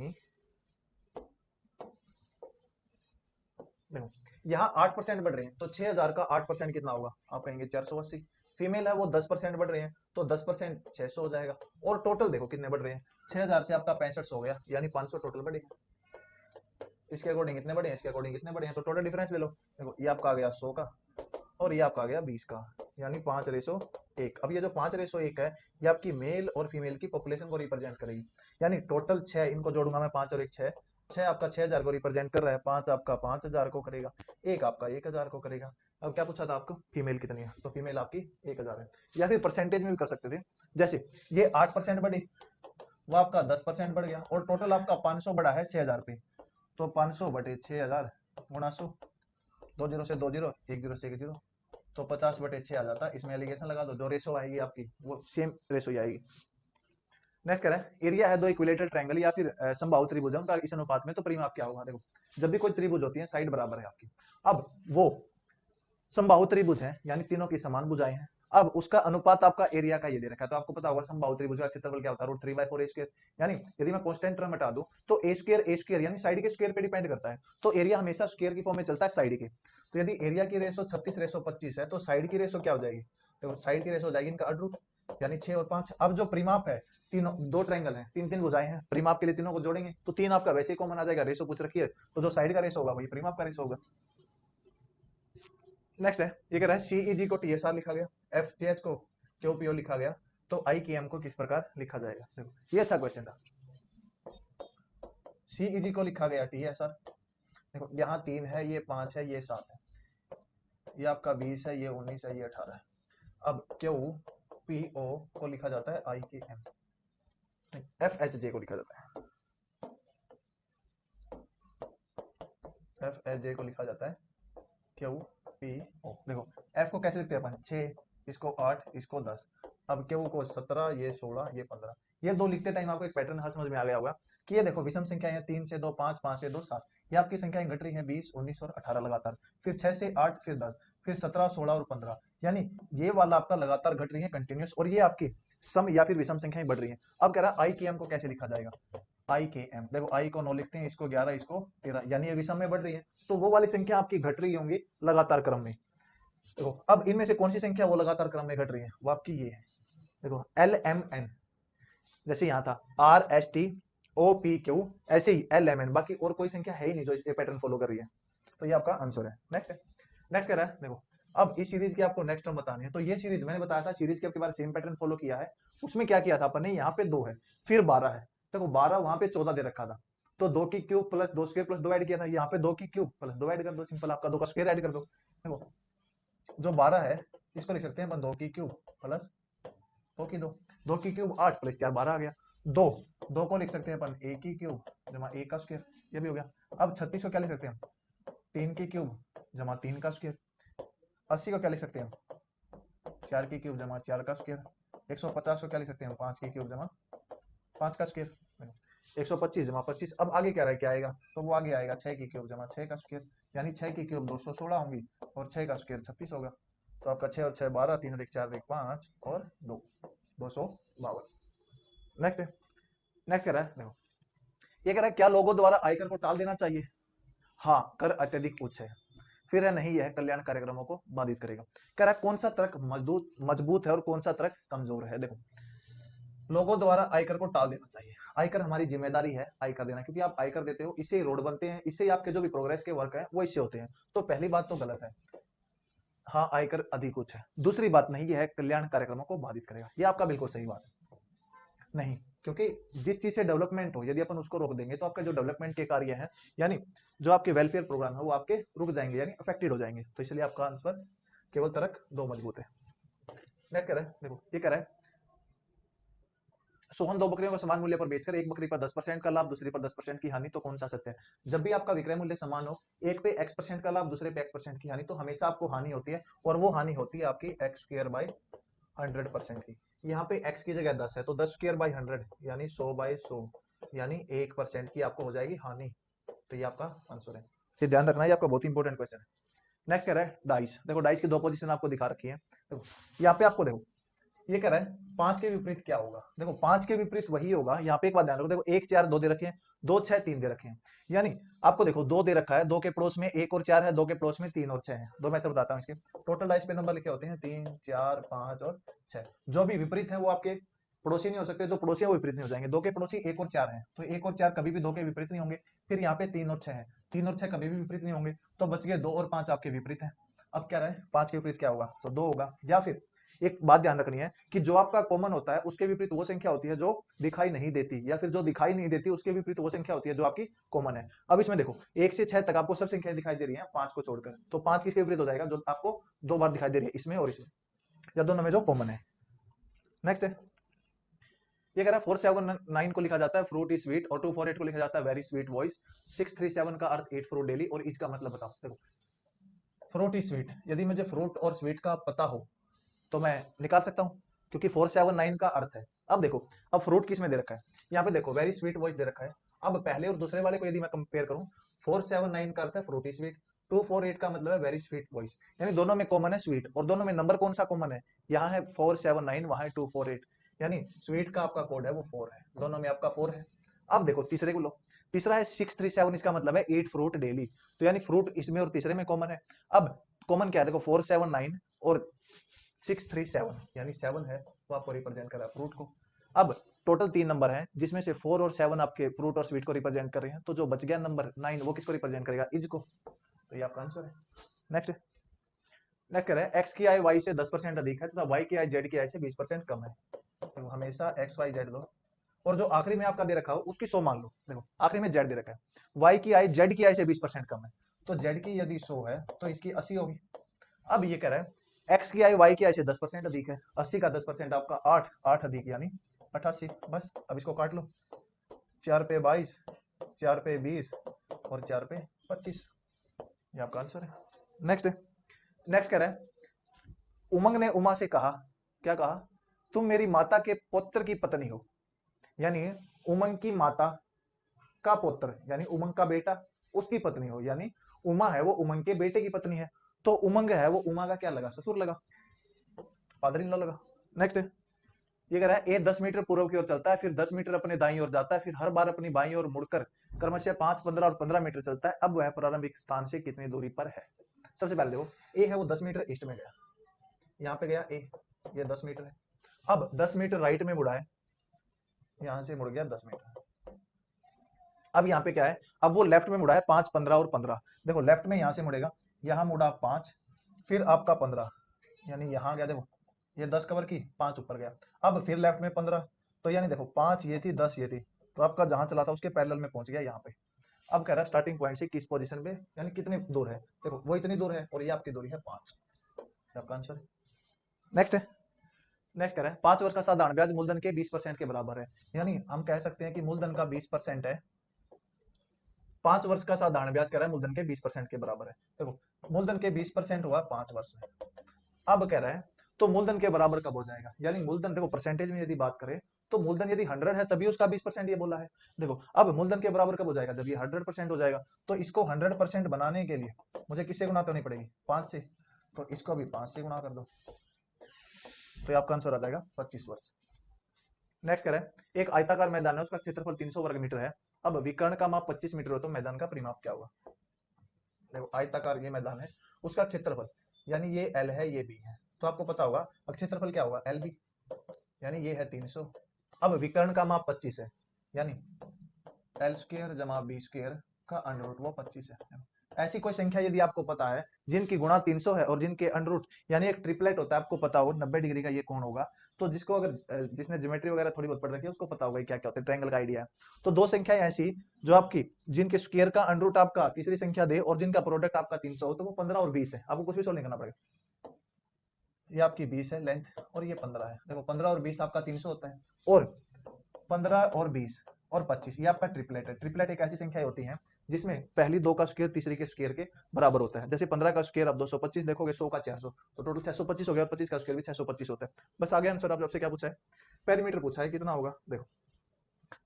देखो यहाँ 8% बढ़ रहे हैं, तो 6000 का 8% कितना होगा, आप कहेंगे 480। फीमेल है वो 10% बढ़ रहे हैं, तो 10% 600 हो जाएगा, और टोटल देखो कितने बढ़ रहे हैं, 6000 से आपका 65 हो गया, यानी 500 टोटल बढ़े। इसके अकॉर्डिंग कितने बड़े हैं, इसके अकॉर्डिंग कितने बड़े हैं, तो टोटल डिफरेंस ले लो। देखो ये आपका आ गया 100 का, और ये आपका आ गया 20 का, यानी 5:1। अब ये जो 5:1 है, ये आपकी मेल और फीमेल की पॉपुलेशन को रिप्रेजेंट करेगी, यानी टोटल 6, इनको जोड़ूंगा मैं 5 और 1 6, 6 आपका 6000 को रिप्रेजेंट कर रहा है, 5 आपका 5000 को करेगा, 1 आपका 1000 को करेगा। अब क्या पूछा था आपको, फीमेल कितनी है, तो फीमेल आपकी 1000 है। या फिर परसेंटेज में भी कर सकते थे, जैसे ये 8% बढ़ी, वो आपका 10% बढ़ गया, और टोटल आपका 500 बढ़ा है 6000 पे, तो 500 बटे 6000 गुणा 100, 2 जीरो से 2 जीरो, 1 जीरो से 1 जीरो, तो 50/6 आ जाता है। इसमें एलिगेशन लगा दो, जो रेशो आएगी आपकी वो सेम रेशो ही आएगी। नेक्स्ट कह रहा है एरिया है दो इक्विलेटरल ट्रायंगल या फिर समबाहु त्रिभुजों का इस अनुपात में, तो परिमाप क्या होगा। देखो जब भी कोई त्रिभुज होती है साइड बराबर है आपकी, अब वो समबाहु त्रिभुज है, यानी तीनों की समान भुजाएं हैं, अब उसका अनुपात आपका एरिया का ये दे रखा है, तो आपको पता होगा समबाहु त्रिभुज का क्षेत्रफल क्या होता है, √3/4 a²। यानी यदि मैं कांस्टेंट टर्म हटा दूं तो a² यानी साइड के स्क्वायर पे डिपेंड करता है, तो एरिया हमेशा स्क्वायर की फॉर्म में चलता है साइड के। तो यदि एरिया की रेशो 36:25 है, तो साइड की रेशो क्या हो जाएगी, देखो साइड की रेशो हो जाएगी इनका √, यानी 6 और 5। अब जो परिमाप है, तीनों दो ट्रायंगल है, तीन तीन भुजाएं हैं, परिमाप के लिए तीनों को जोड़ेंगे तो 3 आपका वैसे ही कॉमन आ जाएगा, रेशो पूछ रखी है, तो जो साइड का रेशो होगा वही परिमाप का रेशो होगा। नेक्स्ट है, ये कह रहा है सीईजी को टीएसआर लिखा गया, एफजेएच को क्यूपीओ लिखा गया, तो आई के एम को किस प्रकार लिखा जाएगा। देखो ये अच्छा क्वेश्चन था। सीईजी को लिखा गया टीएसआर, देखो यहाँ 3 है, ये 5 है, ये 7 है, ये आपका 20 है, ये 19 है, ये 18 है। अब क्यू पी ओ को लिखा जाता है आई के एम, एफ एच जे को लिखा जाता है, एफ एच जे को लिखा जाता है क्यू पी ओ। देखो एफ को कैसे लिखते हैं अपन, 6, इसको 8, इसको 10, अब क्यू को 17, ये 16, ये 15। ये दो लिखते टाइम आपको एक पैटर्न हर समझ में आ गया होगा कि ये देखो विषम संख्या है, 3 से 2 5, 5 से 2 7, ये आपकी संख्याएं घट रही हैं 20 19 और 18 लगातार, फिर 6 से 8, फिर 10, फिर 17 16 और 15, यानी ये वाला आपका लगातार घट रही है कंटिन्यूस, और ये आपकी सम या फिर विषम संख्याएं बढ़ रही हैं। अब कह रहा है आई के एम को कैसे लिखा जाएगा, आई के एम, देखो आई को 9 लिखते हैं, इसको 11, इसको 13, यानी ये विषम में बढ़ रही है, तो वो वाली संख्या आपकी घट रही होंगी लगातार क्रम में। देखो अब इनमें से कौन सी संख्या वो लगातार क्रम में घट रही है, वो आपकी ये है, देखो एल एम एन, जैसे यहाँ था R S T O P Q, ऐसे ही एल एम एन, बाकी और कोई संख्या है ही नहीं जो इस पैटर्न फॉलो कर रही है, तो ये आपका आंसर है। नेक्स्ट है, नेक्स्ट कह रहा है देखो अब इस सीरीज की आपको नेक्स्ट टर्म बतानी है, तो ये सीरीज मैंने बताया था सीरीज के आपके बार सेम पैटर्न फॉलो किया है, उसमें क्या किया था अपन ने, यहाँ पे 2 है फिर 12 है, देखो 12 वहां पे 14 दे रखा था, तो 2 की cube plus 2 square plus 2 add किया था, यहाँ पे 2 की क्यूब प्लस 2 ऐड कर दो, सिंपल आपका 2 का स्क्वायर ऐड कर दो। देखो जो 12 है इसको लिख सकते हैं अपन 2 की क्यूब प्लस 2 की 2, 2 की क्यूब 8 प्लस 4 12 आ गया, 2 2 को लिख सकते हैं अपन a की क्यूब जमा a का स्क्वायर, ये भी हो गया। अब 36 को क्या लिख सकते हैं, 3 की क्यूब जमा 3 का स्क्वायर। 80 को क्या लिख सकते हैं, 4 की क्यूब जमा 4 का स्क्वायर। 150 को क्या लिख सकते हैं, 5 की क्यूब जमा 5 का स्क्वायर। 125 जमा 25। अब आगे क्या रहा है, क्या आएगा, तो वो आगे आएगा 6 की क्यूब जमा 6 का स्क्वायर, यानी 6 की क्यूब 216 होंगी और 6 का स्क्वायर 36 होगा। तो आपका 6 और 6 12, 3 और 1 4 1 5 और 2 252। नेक्स्ट है, नेक्स्ट कह रहा है देखो, ये कह रहा है क्या लोगों द्वारा आयकर को टाल देना चाहिए। हाँ, कर अत्यधिक उच्च है। फिर है नहीं, यह कल्याण कार्यक्रमों को बाधित करेगा। कह रहा है कौन सा तर्क मजबूत मजबूत है और कौन सा तर्क कमजोर है। देखो, लोगों द्वारा आयकर को टाल देना चाहिए। आयकर हमारी जिम्मेदारी है आयकर देना, क्योंकि आप आयकर देते हो, इससे ही रोड बनते हैं, इससे ही आपके जो भी प्रोग्रेस के वर्क है वो इससे होते हैं। तो पहली बात तो गलत है, हाँ आयकर अधिक उच्च है। दूसरी बात नहीं, यह कल्याण कार्यक्रमों को बाधित करेगा, ये आपका बिल्कुल सही बात है। नहीं, क्योंकि जिस चीज से डेवलपमेंट हो, यदि अपन उसको रोक देंगे तो आपके जो डेवलपमेंट के कार्य हैं, यानी जो आपके वेलफेयर प्रोग्राम है, वो आपके रुक जाएंगे, यानी अफेक्टेड हो जाएंगे। तो इसलिए आपका आंसर केवल तर्क 2 मजबूत है। नेक्स्ट कह रहा है देखो, ये कह रहा है सोहन 2 बकरियों को समान मूल्य पर बेचकर एक बकरी पर 10% का लाभ, दूसरी पर 10% की हानि, तो कौन सा सत्य है। जब भी आपका विक्रय मूल्य समान हो, एक पे x% का लाभ, दूसरे पे x% की हानि, तो हमेशा आपको हानि होती है, और वो हानि होती है आपकी x स्क्वायर बाई 100% की। यहाँ पे x की जगह 10 है, तो 10 स्क्वायर बाई 100 यानी 100 बाई 100, यानी 1% की आपको हो जाएगी हानि। तो ये आपका आंसर है, ये ध्यान रखना, ये आपका बहुत इंपॉर्टेंट क्वेश्चन है। नेक्स्ट कह रहा है डाइस। देखो, डाइस की 2 पोजीशन आपको दिखा रखी है। देखो यहाँ पे आपको देखो, ये कह रहा है 5 के विपरीत क्या होगा। देखो 5 के विपरीत वही होगा, यहाँ पे एक बात ध्यान रखो, देखो 1 4 2 दे रखे हैं, 2 6 3 दे रखे हैं, यानी आपको देखो 2 दे रखा है, 2 के पड़ोस में 1 और 4 है, 2 के पड़ोस में 3 और 6 है। दो मैं तो बताता हूँ इसके टोटल डाइस पे नंबर लिखे होते हैं 3 4 5 और 6। जो भी विपरीत है वो आपके पड़ोसी नहीं हो सकते, जो पड़ोसी है वो विपरीत नहीं हो जाएंगे। 2 के पड़ोसी 1 और 4 है, तो 1 और 4 कभी भी 2 के विपरीत नहीं होंगे। फिर यहाँ पे 3 और 6 है, 3 और 6 कभी भी विपरीत नहीं होंगे, तो बच गए 2 और 5 आपके विपरीत है। अब क्या रहे, 5 के विपरीत क्या होगा, तो 2 होगा। या फिर एक बात ध्यान रखनी है कि जो आपका कॉमन होता है उसके विपरीत वो संख्या होती है जो दिखाई नहीं देती, या फिर जो दिखाई नहीं देती उसके विपरीत वो संख्या होती है जो आपकी कॉमन है। अब इसमें देखो 1 से 6 तक आपको सब संख्याएं दिखाई दे रही हैं 5 को छोड़कर, तो 5 किसके विपरीत हो जाएगा, जो आपको 2 बार दिखाई दे रही है, इसमें और इसमें, या दोनों में जो कॉमन है। नेक्स्ट है, ये कह रहा है 479 को लिखा जाता है फ्रूट इज स्वीट, और 248 को लिखा जाता है वेरी स्वीट वॉइस। 637 का अर्थ ईट फ्रूट डेली, और इज का मतलब बताओ। देखो फ्रूट इज स्वीट, यदि मुझे फ्रूट और स्वीट का पता हो तो मैं निकाल सकता हूँ, क्योंकि 479 का अर्थ है। अब देखो, अब फ्रूट किस में दे रखा है, यहाँ पे देखो वेरी स्वीट वॉइस दे रखा है। अब पहले और दूसरे वाले को यदि मैं कंपेयर करूँ, 479 का अर्थ है फ्रूटी स्वीट, 248 का मतलब है वेरी स्वीट वॉइस, यानी दोनों में कॉमन है स्वीट, और दोनों में नंबर कौन सा कॉमन है, यहाँ है 479, वहां है 248, यानी स्वीट का आपका कोड है वो 4 है, दोनों में आपका 4 है। अब देखो तीसरे को लो, तीसरा है 637, इसका मतलब है ईट फ्रूट डेली, तो यानी फ्रूट इसमें और तीसरे में कॉमन है। अब कॉमन क्या है, देखो 479 और 637, यानी 7 है, वो आपको रिप्रेजेंट कर रहा है फ्रूट को। अब टोटल 3 नंबर हैं, जिसमें से 4 और 7 आपके फ्रूट और स्वीट को रिप्रेजेंट कर रहे हैं, तो जो बच गया नंबर 9 वो किसको रिप्रेजेंट करेगा, इज को। तो ये आपका आंसर है। नेक्स्ट, नेक्स्ट कह रहा है एक्स की आय वाई से 10% अधिक है तथा वाई की आय जेड की आय से 20% कम है। तो हमेशा एक्स वाई जेड लो, और जो आखिरी में आपका दे रखा हो उसकी 100 मान लो। देखो आखिरी में जेड दे रखा है, वाई की आय जेड की आय से 20% कम है, तो जेड की यदि 100 है तो इसकी 80 होगी। अब ये कह रहा है एक्स की आय वाई की आय से 10% अधिक है, 80 का 10% आपका 8, 8 अधिक यानी 88। बस अब इसको काट लो, 4 पे 22, 4 पे 20 और 4 पे 25, ये आपका आंसर है। नेक्स्ट है, नेक्स्ट कह रहा है उमंग ने उमा से कहा, क्या कहा, तुम मेरी माता के पुत्र की पत्नी हो, यानी उमंग की माता का पुत्र, यानी उमंग का बेटा उसकी पत्नी हो, यानी उमा है वो उमंग के बेटे की पत्नी है, तो उमंग है वो उमा का क्या लगा, ससुर लगा, फादर इन लॉ लगा। नेक्स्ट है, ये कह रहा है ए 10 मीटर पूर्व की ओर चलता है, फिर 10 मीटर अपने दाईं ओर जाता है, फिर हर बार अपनी बाईं ओर मुड़कर क्रमशः 5 15 और 15 मीटर चलता है। अब वह प्रारंभिक स्थान से कितनी दूरी पर है। सबसे पहले देखो ए है वो 10 मीटर ईस्ट में गया, यहाँ पे गया ए, ये 10 मीटर है। अब 10 मीटर राइट में मुड़ा है, यहां से मुड़ गया 10 मीटर। अब यहाँ पे क्या है, अब वो लेफ्ट में मुड़ा है 5 15 और 15। देखो लेफ्ट में यहां से मुड़ेगा, यहाँ मुड़ा 5, फिर आपका 15, यानी यहाँ गया, देखो ये 10 कवर की, 5 ऊपर गया। अब फिर लेफ्ट में 15, तो यानी देखो 5 ये थी, 10 ये थी, तो आपका जहां चला था उसके पैरेलल में पहुंच गया यहाँ पे। अब कह रहा है स्टार्टिंग पॉइंट से किस पोजीशन पे, यानी कितनी दूर है, देखो वो इतनी दूर है और ये आपकी दूरी है 5, आपका आंसर है। नेक्स्ट है, नेक्स्ट कह रहा है 5 वर्ष का साधारण ब्याज मूलधन के 20% के बराबर है, यानी हम कह सकते हैं कि मूलधन का 20% है, 5 वर्ष का साधारण ब्याज कह रहा है मूलधन के 20% के बराबर है। देखो मूलधन के 20% हुआ 5 वर्ष में। अब कह रहा है तो मूलधन के बराबर कब हो जाएगा, यानी मूलधन देखो परसेंटेज में यदि बात करें तो मूलधन यदि 100 है तभी उसका 20% ये बोला है। देखो अब मूलधन के बराबर कब हो जाएगा, जब ये 100% हो जाएगा। तो इसको 100% बनाने के लिए मुझे किससे गुणा करनी पड़ेगी, 5 से। तो इसको भी 5 से गुणा कर दो, तो ये आपका आंसर आ जाएगा 25 वर्ष। नेक्स्ट करें, एक आयताकार मैदान है, उसका क्षेत्रफल 300 वर्ग मीटर है। अब विकर्ण का माप 25 मीटर हो तो मैदान का परिमाप क्या होगा। देखो आयताकार ये मैदान है, उसका क्षेत्रफल यानी ये एल है ये बी है, तो आपको पता होगा अब क्षेत्रफल क्या होगा एल बी, यानी ये है 300। अब विकर्ण का माप 25 है, यानी एल स्क्वायर जमा बी स्क्वायर का अंडर रूट वो 25 है। ऐसी कोई संख्या यदि आपको पता है जिनकी गुणा 300 है और जिनके अंडर रूट यानी एक ट्रिपलेट होता है, आपको पता हो 90 डिग्री का ये कोण होगा, तो जिसको अगर जिसने ज्योमेट्री वगैरह थोड़ी बहुत पढ़ रखी है उसको पता होगा क्या क्या होता है, ट्रायंगल का आइडिया है। तो दो संख्याएं ऐसी जो आपकी जिनके स्क्वायर का अंडर रूट आपका तीसरी संख्या दे और जिनका प्रोडक्ट आपका 300 हो, तो वो 15 और 20 है। आपको कुछ भी सोल्व नहीं करना पड़ेगा। ये आपकी 20 है लेंथ और ये 15 है। देखो 15 और 20 आपका 300 होता है, और 15 और 20 और 25 ये आपका ट्रिपलेट है। ट्रिपलेट एक ऐसी संख्या होती है जिसमें पहली दो का स्क्वायर तीसरी के स्क्वायर के बराबर होता है। जैसे 15 का स्क्वायर आप 225 देखोगे, 100 का 400, तो टोटल 625 हो गया, और 25 का स्क्वायर भी 625 होता है। बस आगे आंसर आप आपसे क्या पूछा है, पेरीमीटर पूछा है, कितना होगा। देखो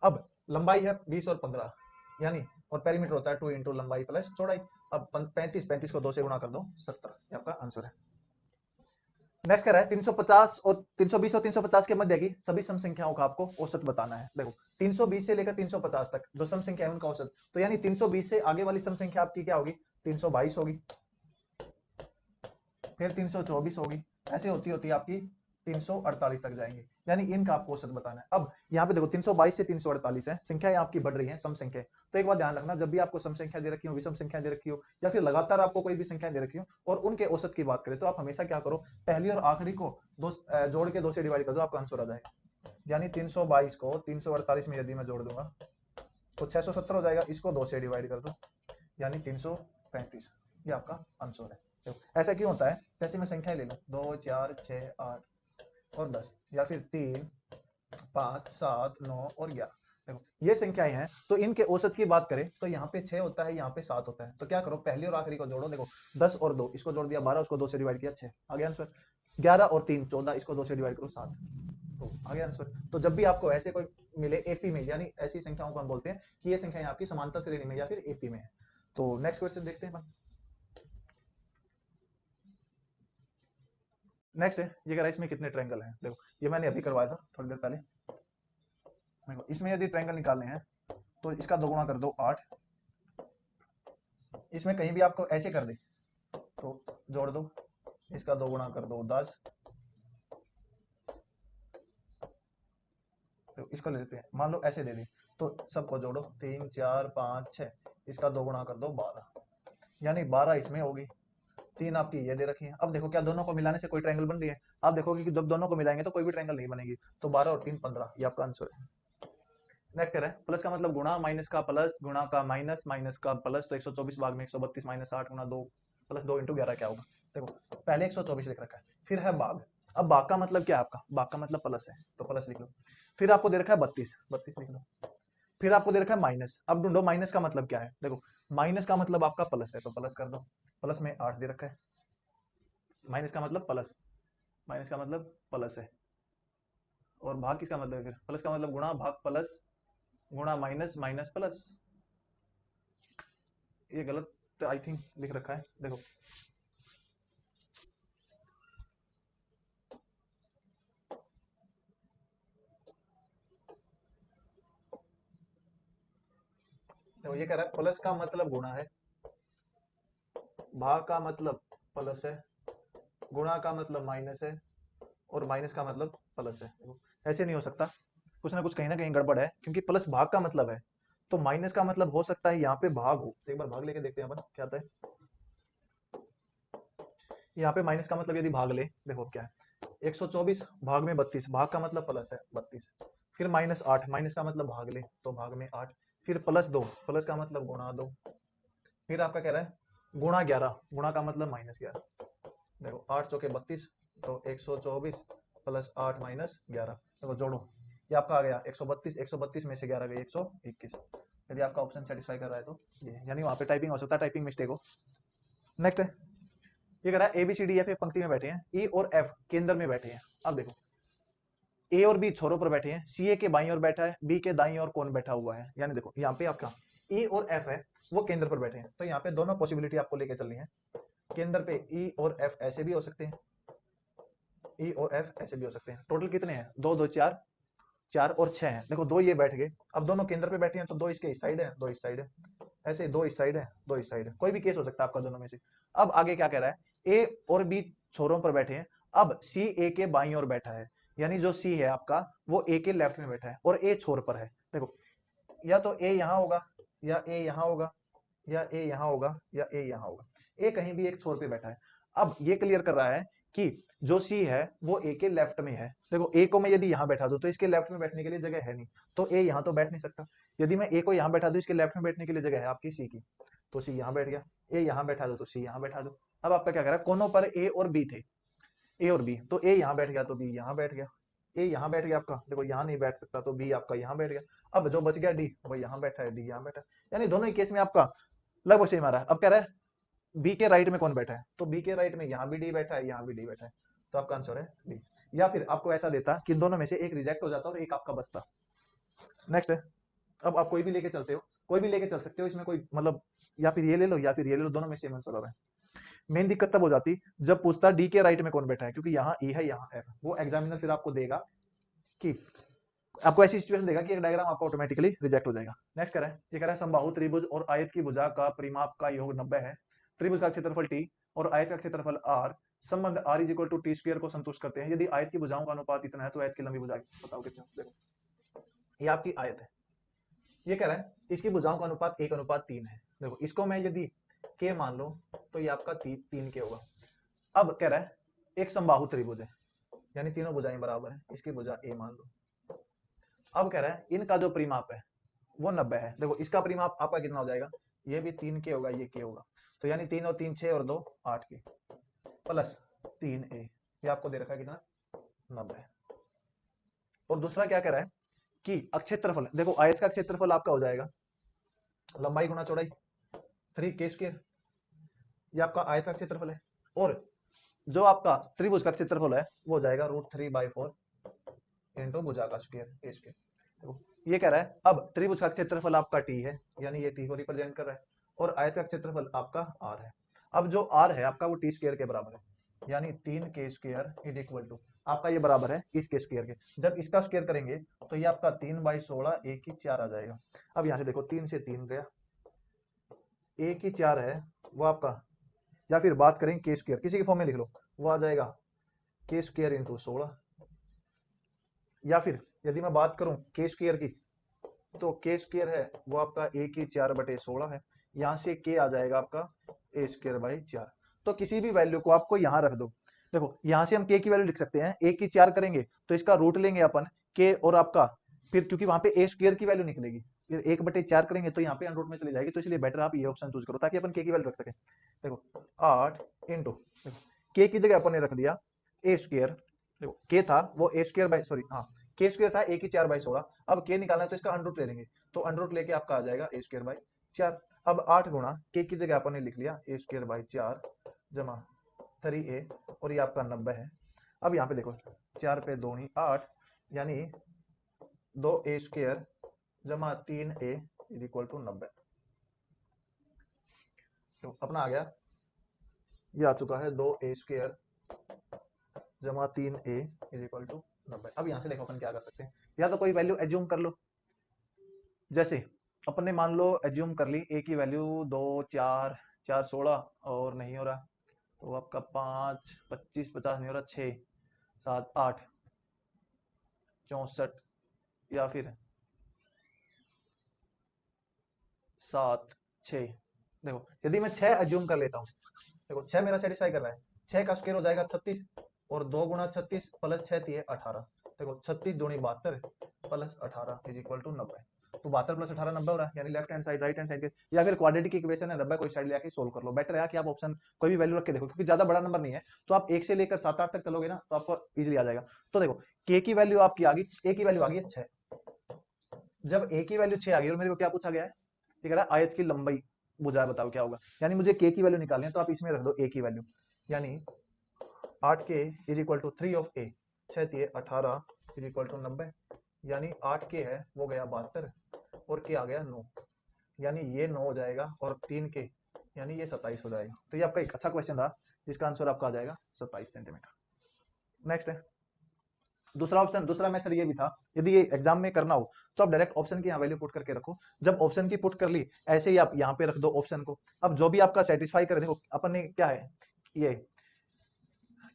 अब लंबाई है 20 और 15 यानी, और पेरीमीटर होता है 2 इंटू लंबाई प्लस चौड़ाई। अब 35 को 2 से गुणा कर दो 70, ये आपका आंसर है। नेक्स्ट कह रहा है 350 और 320 और 350 के मध्य की सभी सम संख्याओं का आपको औसत बताना है। देखो 320 से लेकर 350 तक जो सम संख्या है उनका औसत, तो यानी 320 से आगे वाली सम संख्या आपकी क्या होगी, 322 होगी, फिर 324 होगी, ऐसे होती होती आपकी 348 तक जाएंगे, यानी इनका आपको औसत बताना है। अब यहाँ पे देखो 322 से 348 है, संख्याएं आपकी बढ़ रही हैं, सम संख्या। तो एक बात ध्यान रखना, जब भी आपको सम संख्या दे रखी हो, विषम संख्या दे रखी हो, या फिर लगातार आपको कोई भी संख्या दे रखी हो और उनके औसत की बात करें, तो आप हमेशा क्या करो, पहली और आखिरी को जोड़ के 2 से डिवाइड कर दो, आपका आंसर आ जाएगा। यानी 322 को 348 में यदि मैं जोड़ दूंगा तो 670 हो जाएगा, इसको 2 से डिवाइड कर दो यानी 335, ये आपका आंसर है। ऐसा क्यों होता है, जैसे मैं संख्या ले लूं 2 4 6 8 और 10, या फिर 3 5 7 9 और 11, देखो ये संख्याएं हैं, तो इनके औसत की बात करें तो यहाँ पे 6 होता है, यहाँ पे 7 होता है। तो क्या करो, पहली और आखिरी को जोड़ो। देखो 10 और 2 इसको जोड़ दिया 12, उसको 2 से डिवाइड किया 6, आगे आंसर। 11 और 3 14, इसको 2 से डिवाइड करो 7, तो आगे आंसर। तो जब भी आपको ऐसे कोई मिले एपी में, यानी ऐसी संख्याओं को हम बोलते हैं कि ये संख्याएं आपकी समांतर श्रेणी में या फिर एपी में है। तो नेक्स्ट क्वेश्चन देखते हैं। नेक्स्ट है, ये कह रहा है इसमें कितने ट्रायंगल हैं। देखो ये मैंने अभी करवाया था थोड़ी देर पहले। देखो इसमें यदि ट्रायंगल निकालने हैं तो इसका 2 गुणा कर दो 8, इसमें कहीं भी आपको ऐसे कर दे तो जोड़ दो, इसका 2 गुणा कर दो 10, तो इसको ले लेते हैं, मान लो ऐसे दे दी तो सबको जोड़ो 3 4 5 6, इसका 2 गुणा कर दो 12, यानी 12 इसमें होगी। 3 आपकी ये दे रखी है। अब देखो क्या दोनों को मिलाने से कोई ट्रायंगल बन रही है, आप देखोगे कि जब दोनों को मिलाएंगे तो कोई भी ट्रायंगल नहीं बनेगी। तो 12 और 3 15, ये आपका आंसर है। नेक्स्ट है प्लस का मतलब गुणा, माइनस का प्लस, गुणा का माइनस, माइनस का प्लस। तो 124 भाग में 132 माइनस 8 गुणा 2 प्लस 2 इंटू 11 क्या होगा। देखो पहले 124 लिख रखा है, फिर है भाग। अब भाग का मतलब क्या है आपका, भाग का मतलब प्लस है तो प्लस लिख लो। फिर आपको दे रखा है 32, 32 लिख लो। फिर आपको दे रखा है माइनस। अब ढूंढो माइनस का मतलब क्या है। देखो माइनस का मतलब आपका प्लस है तो प्लस कर दो, प्लस में 8 दे रखा है। माइनस का मतलब प्लस, माइनस का मतलब प्लस है। और भाग किसका मतलब है, फिर प्लस का मतलब गुणा, भाग प्लस, गुणा माइनस, माइनस प्लस। ये गलत आई थिंक लिख रखा है। देखो देखो ये कह रहा है प्लस का मतलब गुणा है, भाग का मतलब प्लस है, गुणा का मतलब माइनस है, और माइनस का मतलब प्लस है। देखो ऐसे नहीं हो सकता, कुछ ना कुछ कहीं ना कहीं गड़बड़ है, क्योंकि प्लस भाग का मतलब है तो माइनस का मतलब हो सकता है यहाँ पे भाग हो। एक बार भाग लेके देखते हैं अपन क्या आता है। यहाँ पे माइनस का मतलब यदि भाग ले, देखो क्या है 124 भाग में 32, भाग का मतलब प्लस है 32, फिर माइनस 8, माइनस का मतलब भाग ले तो भाग में 8, फिर प्लस 2, प्लस का मतलब गुणा 2, फिर आपका कह रहा है गुणा 11, गुणा का मतलब माइनस 11। देखो 8 चौके 32, तो 124 प्लस 8 माइनस 11, देखो जोड़ो, ये आपका आ गया 132, 132 में से 11 गई 121। यदि आपका ऑप्शन सेटिस्फाई कर रहा है तो ये, यानी वहां पे टाइपिंग हो सकता है, टाइपिंग मिस्टेक हो। नेक्स्ट है, ये कह रहा है A B C D F एक पंक्ति में बैठे हैं, ई और एफ केंद्र में बैठे हैं। अब देखो ए और बी छोरों पर बैठे हैं, सी ए के बाईं ओर बैठा है, बी के दाईं ओर कौन बैठा हुआ है। यानी देखो यहाँ पे आपका ई और एफ है वो केंद्र पर बैठे हैं, तो यहाँ पे दोनों पॉसिबिलिटी आपको लेके चलनी है। केंद्र पे ई और एफ ऐसे भी हो सकते हैं, ई और एफ ऐसे भी हो सकते हैं। टोटल कितने हैं, 2 2 4, 4 और 6 हैं। देखो 2 ये बैठ गए, अब दोनों केंद्र पे बैठे हैं तो 2 इसके इस साइड है, 2 इस साइड है, ऐसे 2 इस साइड है, 2 इस साइड है, कोई भी केस हो सकता है आपका दोनों में से। अब आगे क्या कह रहा है, ए और बी छोरों पर बैठे हैं, अब सी ए के बाईं ओर बैठा है, यानी जो सी है आपका वो ए के लेफ्ट में बैठा है और ए छोर पर है। देखो या तो ए यहाँ होगा, या ए यहाँ होगा, या ए यहाँ होगा, या ए यहाँ होगा, ए कहीं भी एक छोर पे बैठा है। अब ये क्लियर कर रहा है कि जो सी है वो ए के लेफ्ट में है। देखो ए को मैं यदि यहाँ बैठा दूं तो इसके लेफ्ट में बैठने के लिए जगह है नहीं, तो ए यहाँ तो बैठ नहीं सकता। यदि मैं ए को यहाँ बैठा दूं, इसके लेफ्ट में बैठने के लिए जगह है आपकी सी की, तो सी यहाँ बैठ गया। ए यहाँ बैठा दो तो सी यहाँ बैठा दो। अब आपका क्या कह रहा है, कोनों पर ए और बी थे, ए और बी, तो ए यहाँ बैठ गया तो बी यहाँ बैठ गया, ए यहाँ बैठ गया आपका, देखो यहाँ नहीं बैठ सकता तो बी आपका यहाँ बैठ गया। अब जो बच गया डी वो यहाँ बैठा है, डी यहाँ बैठा है, यानी दोनों ही केस में आपका लगभग सेम आ रहा है। अब कह रहा है बी के राइट में कौन बैठा है, तो बी के राइट में यहाँ भी डी बैठा है, यहाँ भी डी बैठा है, तो आपका आंसर है डी। या फिर आपको ऐसा देता कि दोनों में से एक रिजेक्ट हो जाता और एक आपका बचता। नेक्स्ट है, अब आप कोई भी लेके चलते हो, कोई भी लेके चल सकते हो, इसमें कोई मतलब या फिर ये ले लो या फिर ये ले लो, दोनों में सेम आंसर आ रहा है। मेन दिक्कत तब हो जाती जब पूछता डी के राइट में कौन बैठा है, क्योंकि यहाँ ई है यहाँ एफ, वो एग्जामिनर फिर आपको देगा कि आपको ऐसी सिचुएशन देगा कि एक डायग्राम आपका ऑटोमेटिकली रिजेक्ट हो जाएगा। नेक्स्ट कह रहा है, ये कह रहा है समबाहु त्रिभुज और आयत की भुजा का परिमाप का योग 90 है, त्रिभुज का क्षेत्रफल t और आयत का क्षेत्रफल r, संबंध r is equal to T square को संतुष्ट करते हैं यदि आयत की भुजाओं का अनुपात इतना है तो आयत की लंबी भुजा बताओ कितना। देखो ये आपकी आयत है, ये कह रहा है इसकी भुजाओं का अनुपात 1:3 है। देखो इसको मैं यदि k मान लो तो ये आपका 3 के होगा। अब कह रहा है एक समबाहु त्रिभुज है, यानी तीनों भुजाएं बराबर है, इसकी भुजा a मान लो। अब कह रहा है इनका जो परिमाप है वो 90 है। देखो इसका परिमाप आपका कितना हो जाएगा, ये भी 3 के होगा, ये के होगा, तो यानी 3 और 3 6 और 2 8 के प्लस 3a, ये आपको दे रखा है कितना 90 है। और दूसरा क्या कह रहा है कि क्षेत्रफल, देखो आयत का क्षेत्रफल आपका हो जाएगा लंबाई गुणा चौड़ाई 3k स्क्वायर, ये आपका आयत का क्षेत्रफल है, और जो आपका त्रिभुज का क्षेत्रफल है वो हो जाएगा √3/4 इंटू भुजा का स्क्वायर ए स्क्वायर। देखो ये कह रहा है अब त्रिभुज का क्षेत्रफल आपका t है, यानी ये t को रिप्रेजेंट कर रहा है, और आयत का क्षेत्रफल आपका r है। अब जो r है आपका वो t स्क्वायर के बराबर है, यानी 3k square is equal to आपका ये बराबर है इसके स्क्वायर के। जब इसका स्क्वायर करेंगे तो ये आपका 3/16 a की 4 आ जाएगा। अब यहाँ से देखो 3 से 3 गया, a की 4 है वो आपका, या फिर बात करें k स्क्वायर, किसी के फॉर्म में लिख लो, वो आ जाएगा k स्क्वायर इंटू 16। या फिर यदि मैं बात करूं k स्क्वायर की, तो k स्क्वायर है वो आपका a की 4/16 है, यहाँ से k आ जाएगा आपका a स्क्वायर बाई 4। तो किसी भी वैल्यू को आपको यहाँ रख दो। देखो यहाँ से हम k की वैल्यू लिख सकते हैं, a की 4 करेंगे तो इसका रूट लेंगे अपन k, और आपका फिर क्योंकि वहां पे a स्क्वायर की वैल्यू निकलेगी, फिर 1/4 करेंगे तो यहाँ पे अंडर रूट में चली जाएगी, तो इसलिए बेटर आप ये ऑप्शन चूज करो ताकि अपन k की वैल्यू रख सकें। देखो 8 इंटू k की जगह अपन ने रख दिया a स्क्वायर, देखो k था वो a स्क्वायर बाई सॉरी हाँ k स्क्वायर था a की 4/16, अब k निकालना है तो इसका अंडर रूट ले लेंगे, तो अंडर रूट लेके आपका आ जाएगा a स्क्वायर बाई 4। अब 8 गुणा k की जगह अपन ने लिख लिया a स्क्वायर बाई 4 जमा 3a, और ये आपका 90 है। अब यहाँ पे देखो 4 पे 2 ही 8, यानी 2a स्क्वायर जमा 3a इज इक्वल टू 90। तो अपना आ गया, ये आ चुका है 2a स्क्वायर जमा 3a इज इक्वल टू 90। अब यहाँ से देखो अपन क्या कर सकते हैं, या तो कोई वैल्यू एज्यूम कर लो, जैसे अपन ने मान लो एज्यूम कर ली a की वैल्यू 2 4 4 16 और नहीं हो रहा, तो आपका 5 25 50 नहीं हो रहा, 6 7 8 64, या फिर 7 6। देखो यदि मैं 6 एज्यूम कर लेता हूँ, देखो 6 मेरा सेटिस्फाई कर रहा है, 6 का स्क्वायर हो जाएगा 36, और 2 गुणा 36 प्लस 6 थी 18। देखो 36 दूनी 72 प्लस 18 इज इक्वल टू 90। तो 72 प्लस 18 90 हो रहा है, यानी left hand side right hand side के, या फिर क्वाड्रेटिक इक्वेशन है 90 कोई साइड लेके सोल्व कर लो। बेटर है कि आप ऑप्शन कोई भी वैल्यू रख के देखो, क्योंकि ज्यादा बड़ा नंबर नहीं है, तो आप 1 से लेकर 7 8 तक चलोगे ना तो आपको इजीली आ जाएगा। तो देखो k की वैल्यू आपकी आ गई, a की वैल्यू आ गई है 6। जब a की वैल्यू 6 आ गई और मेरे को क्या पूछा गया है, ये कह रहा है आयत की लंबाई भुजा बताओ क्या होगा, यानी मुझे k की वैल्यू निकालनी है, तो आप इसमें रख दो a की वैल्यू, यानी 8k is equal to 3 of a, 6 18 is equal to 90, यानी 8k है वो गया 72 और k आ गया 9, यानी ये 9 हो जाएगा और 3k यानी ये 27 हो जाएगा। तो ये आपका एक अच्छा क्वेश्चन था जिसका आंसर आपका आ जाएगा 27 सेंटीमीटर। नेक्स्ट है दूसरा ऑप्शन। दूसरा मेथड ये भी था, यदि ये एग्जाम में करना हो तो आप डायरेक्ट ऑप्शन की यहाँ वैल्यू पुट करके रखो। जब ऑप्शन की पुट कर ली ऐसे ही आप यहाँ पे रख दो ऑप्शन को। अब जो भी आपका सेटिस्फाई करे, देखो अपन ने क्या है ये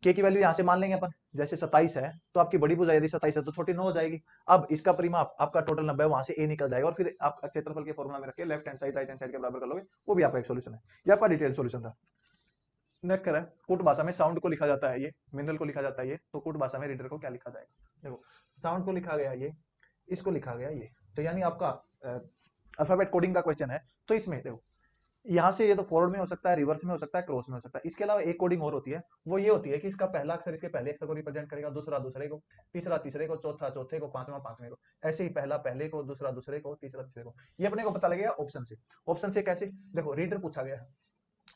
के की वैल्यू यहाँ से मान लेंगे अपन, जैसे 27 है तो आपकी बड़ी भुजा यदि 27 है तो छोटी 9 हो जाएगी। अब इसका परिमाप आपका टोटल 90 वहां से ए निकल जाएगा और फिर आप क्षेत्रफल के फॉर्मूला में रख के left hand side right hand side के बराबर कर लोगे, वो भी आपका एक सोल्यूशन है। ये आपका डिटेल सोल्यूशन था। नेक्स्ट करें, कुट भाषा में साउंड को लिखा जाता है ये, मिनरल को लिखा जाता है ये, तो कुट भाषा में रीडर को क्या लिखा जाएगा। देखो साउंड को लिखा गया ये, इसको लिखा गया ये, तो यानी आपका अल्फाबेट कोडिंग का क्वेश्चन है। तो इसमें देखो यहाँ से ये तो फॉरवर्ड में हो सकता है, रिवर्स में हो सकता है, क्रॉस में हो सकता है। इसके अलावा एक कोडिंग और होती है, वो ये होती है कि इसका पहला अक्षर इसके पहले अक्षर को रिप्रेजेंट करेगा, दूसरा दूसरे को, तीसरा तीसरे को, चौथा चौथे को, पांचवा पांचवें को, ऐसे ही पहला पहले को, दूसरा दूसरे को, तीसरा तीसरे को। ये अपने को पता लगेगा ऑप्शन से। ऑप्शन से कैसे, देखो रीडर पूछा गया है,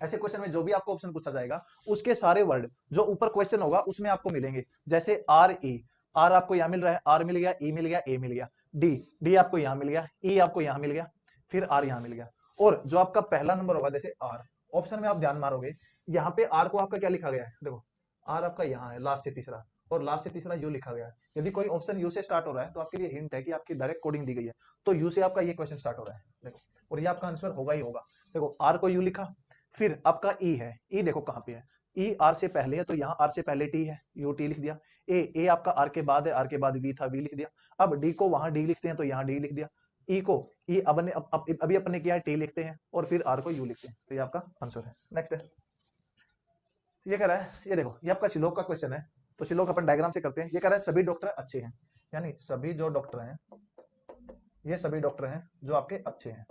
ऐसे क्वेश्चन में जो भी आपको ऑप्शन पूछा जाएगा उसके सारे वर्ड जो ऊपर क्वेश्चन होगा उसमें आपको मिलेंगे। जैसे आर ई, आर आपको यहाँ मिल रहा है, आर मिल गया, ई मिल गया, ए मिल गया, डी, डी आपको यहाँ मिल गया, ई आपको यहाँ मिल गया, फिर आर यहाँ मिल गया। और जो आपका पहला नंबर होगा जैसे आर, ऑप्शन में आप ध्यान मारोगे यहाँ पे आर को आपका क्या लिखा गया है, देखो आर आपका यहाँ है लास्ट से तीसरा, और लास्ट से तीसरा यू लिखा गया है। यदि कोई ऑप्शन यू से स्टार्ट हो रहा है तो आपके लिए हिंट है कि आपकी डायरेक्ट कोडिंग दी गई है, तो यू से आपका ये क्वेश्चन स्टार्ट हो रहा है, देखो, और ये आपका आंसर होगा ही होगा। देखो आर को यू लिखा, फिर आपका ई है, ई देखो कहाँ पे है, ई आर से पहले है तो यहाँ आर से पहले टी है, यू टी लिख दिया। ए आपका आर के बाद है, आर के बाद वी था, वी लिख दिया। अब डी को वहां डी लिखते हैं तो यहाँ डी लिख दिया। ई को ई अभी अपन ने किया है टी लिखते हैं और फिर आर को यू लिखते हैं, तो ये आपका आंसर है। नेक्स्ट है, ये कह रहा है, ये देखो ये आपका श्लोक का क्वेश्चन है, तो श्लोक अपन डायग्राम से करते हैं। ये कह रहा है सभी डॉक्टर अच्छे हैं, यानी सभी जो डॉक्टर हैं, ये सभी डॉक्टर हैं जो आपके अच्छे हैं।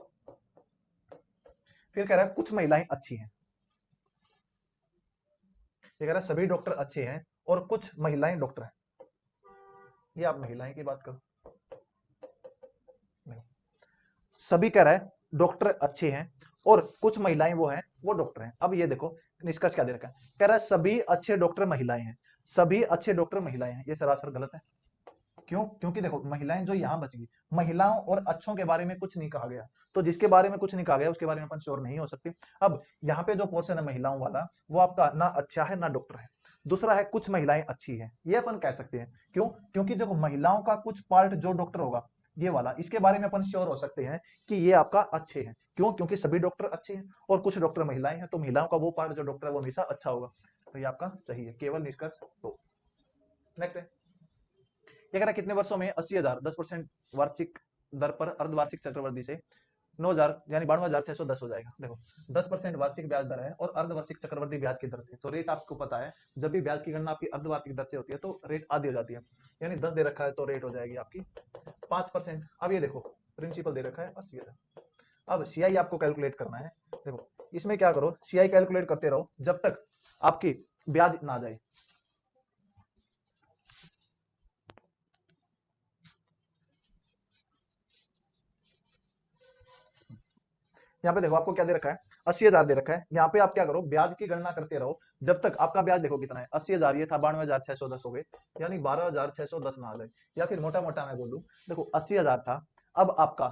फिर कह रहा है कुछ महिलाएं अच्छी हैं, ये कह रहा है सभी डॉक्टर अच्छे हैं और कुछ महिलाएं डॉक्टर हैं। ये आप महिलाएं की बात करो, सभी कह रहा है डॉक्टर अच्छे हैं और कुछ महिलाएं वो हैं वो डॉक्टर हैं। अब ये देखो निष्कर्ष क्या दे रखा है, कह रहा है सभी अच्छे डॉक्टर महिलाएं हैं, सभी अच्छे डॉक्टर महिलाएं हैं, ये सरासर गलत है। क्यों? क्योंकि देखो महिलाएं जो यहाँ बच गई, महिलाओं और अच्छों के बारे में कुछ नहीं कहा गया, तो जिसके बारे में कुछ नहीं कहा गया उसके बारे में अपन श्योर नहीं हो सकते। अब यहाँ पे जो पोर्शन है महिलाओं वाला वो आपका ना अच्छा है ना डॉक्टर है। दूसरा है कुछ महिलाएं अच्छी हैं, ये अपन कह सकते हैं। क्यों? क्योंकि देखो महिलाओं का कुछ पार्ट जो डॉक्टर होगा ये वाला, इसके बारे में अपन श्योर हो सकते हैं कि ये आपका अच्छे हैं। क्यों? क्योंकि सभी डॉक्टर अच्छे हैं और कुछ डॉक्टर महिलाएं हैं, तो महिलाओं का वो पार्ट जो डॉक्टर है वो हमेशा अच्छा होगा, तो ये आपका सही है, केवल निष्कर्ष। तो नेक्स्ट है, ये कह रहा है कितने वर्षों में 80,000 10% वार्षिक दर पर अर्धवार्षिक चक्रवृद्धि से 9,000 यानी 52,610 हो जाएगा। देखो 10% वार्षिक ब्याज दर है और अर्धवार्षिक चक्रवृद्धि ब्याज की दर से, तो रेट आपको पता है जब भी ब्याज की गणना आपकी अर्धवार्षिक दर से होती है तो रेट आधी हो जाती है, यानी 10 दे रखा है तो रेट हो जाएगी आपकी 5%। अब ये देखो प्रिंसिपल दे रखा है 80,000। अब सीआई आपको कैलकुलेट करना है। देखो इसमें क्या करो, सीआई कैलकुलेट करते रहो जब तक आपकी ब्याज ना आ जाए। यहाँ पे देखो आपको क्या दे रखा है, 80,000 दे रखा है। यहाँ पे आप क्या करो, ब्याज की गणना करते रहो जब तक आपका ब्याज देखो कितना है, 80,000 ये था 52,610 हो गए, यानी 12,610 ना आ जाए। या फिर मोटा मोटा मैं बोलूं, देखो 80,000 था, अब आपका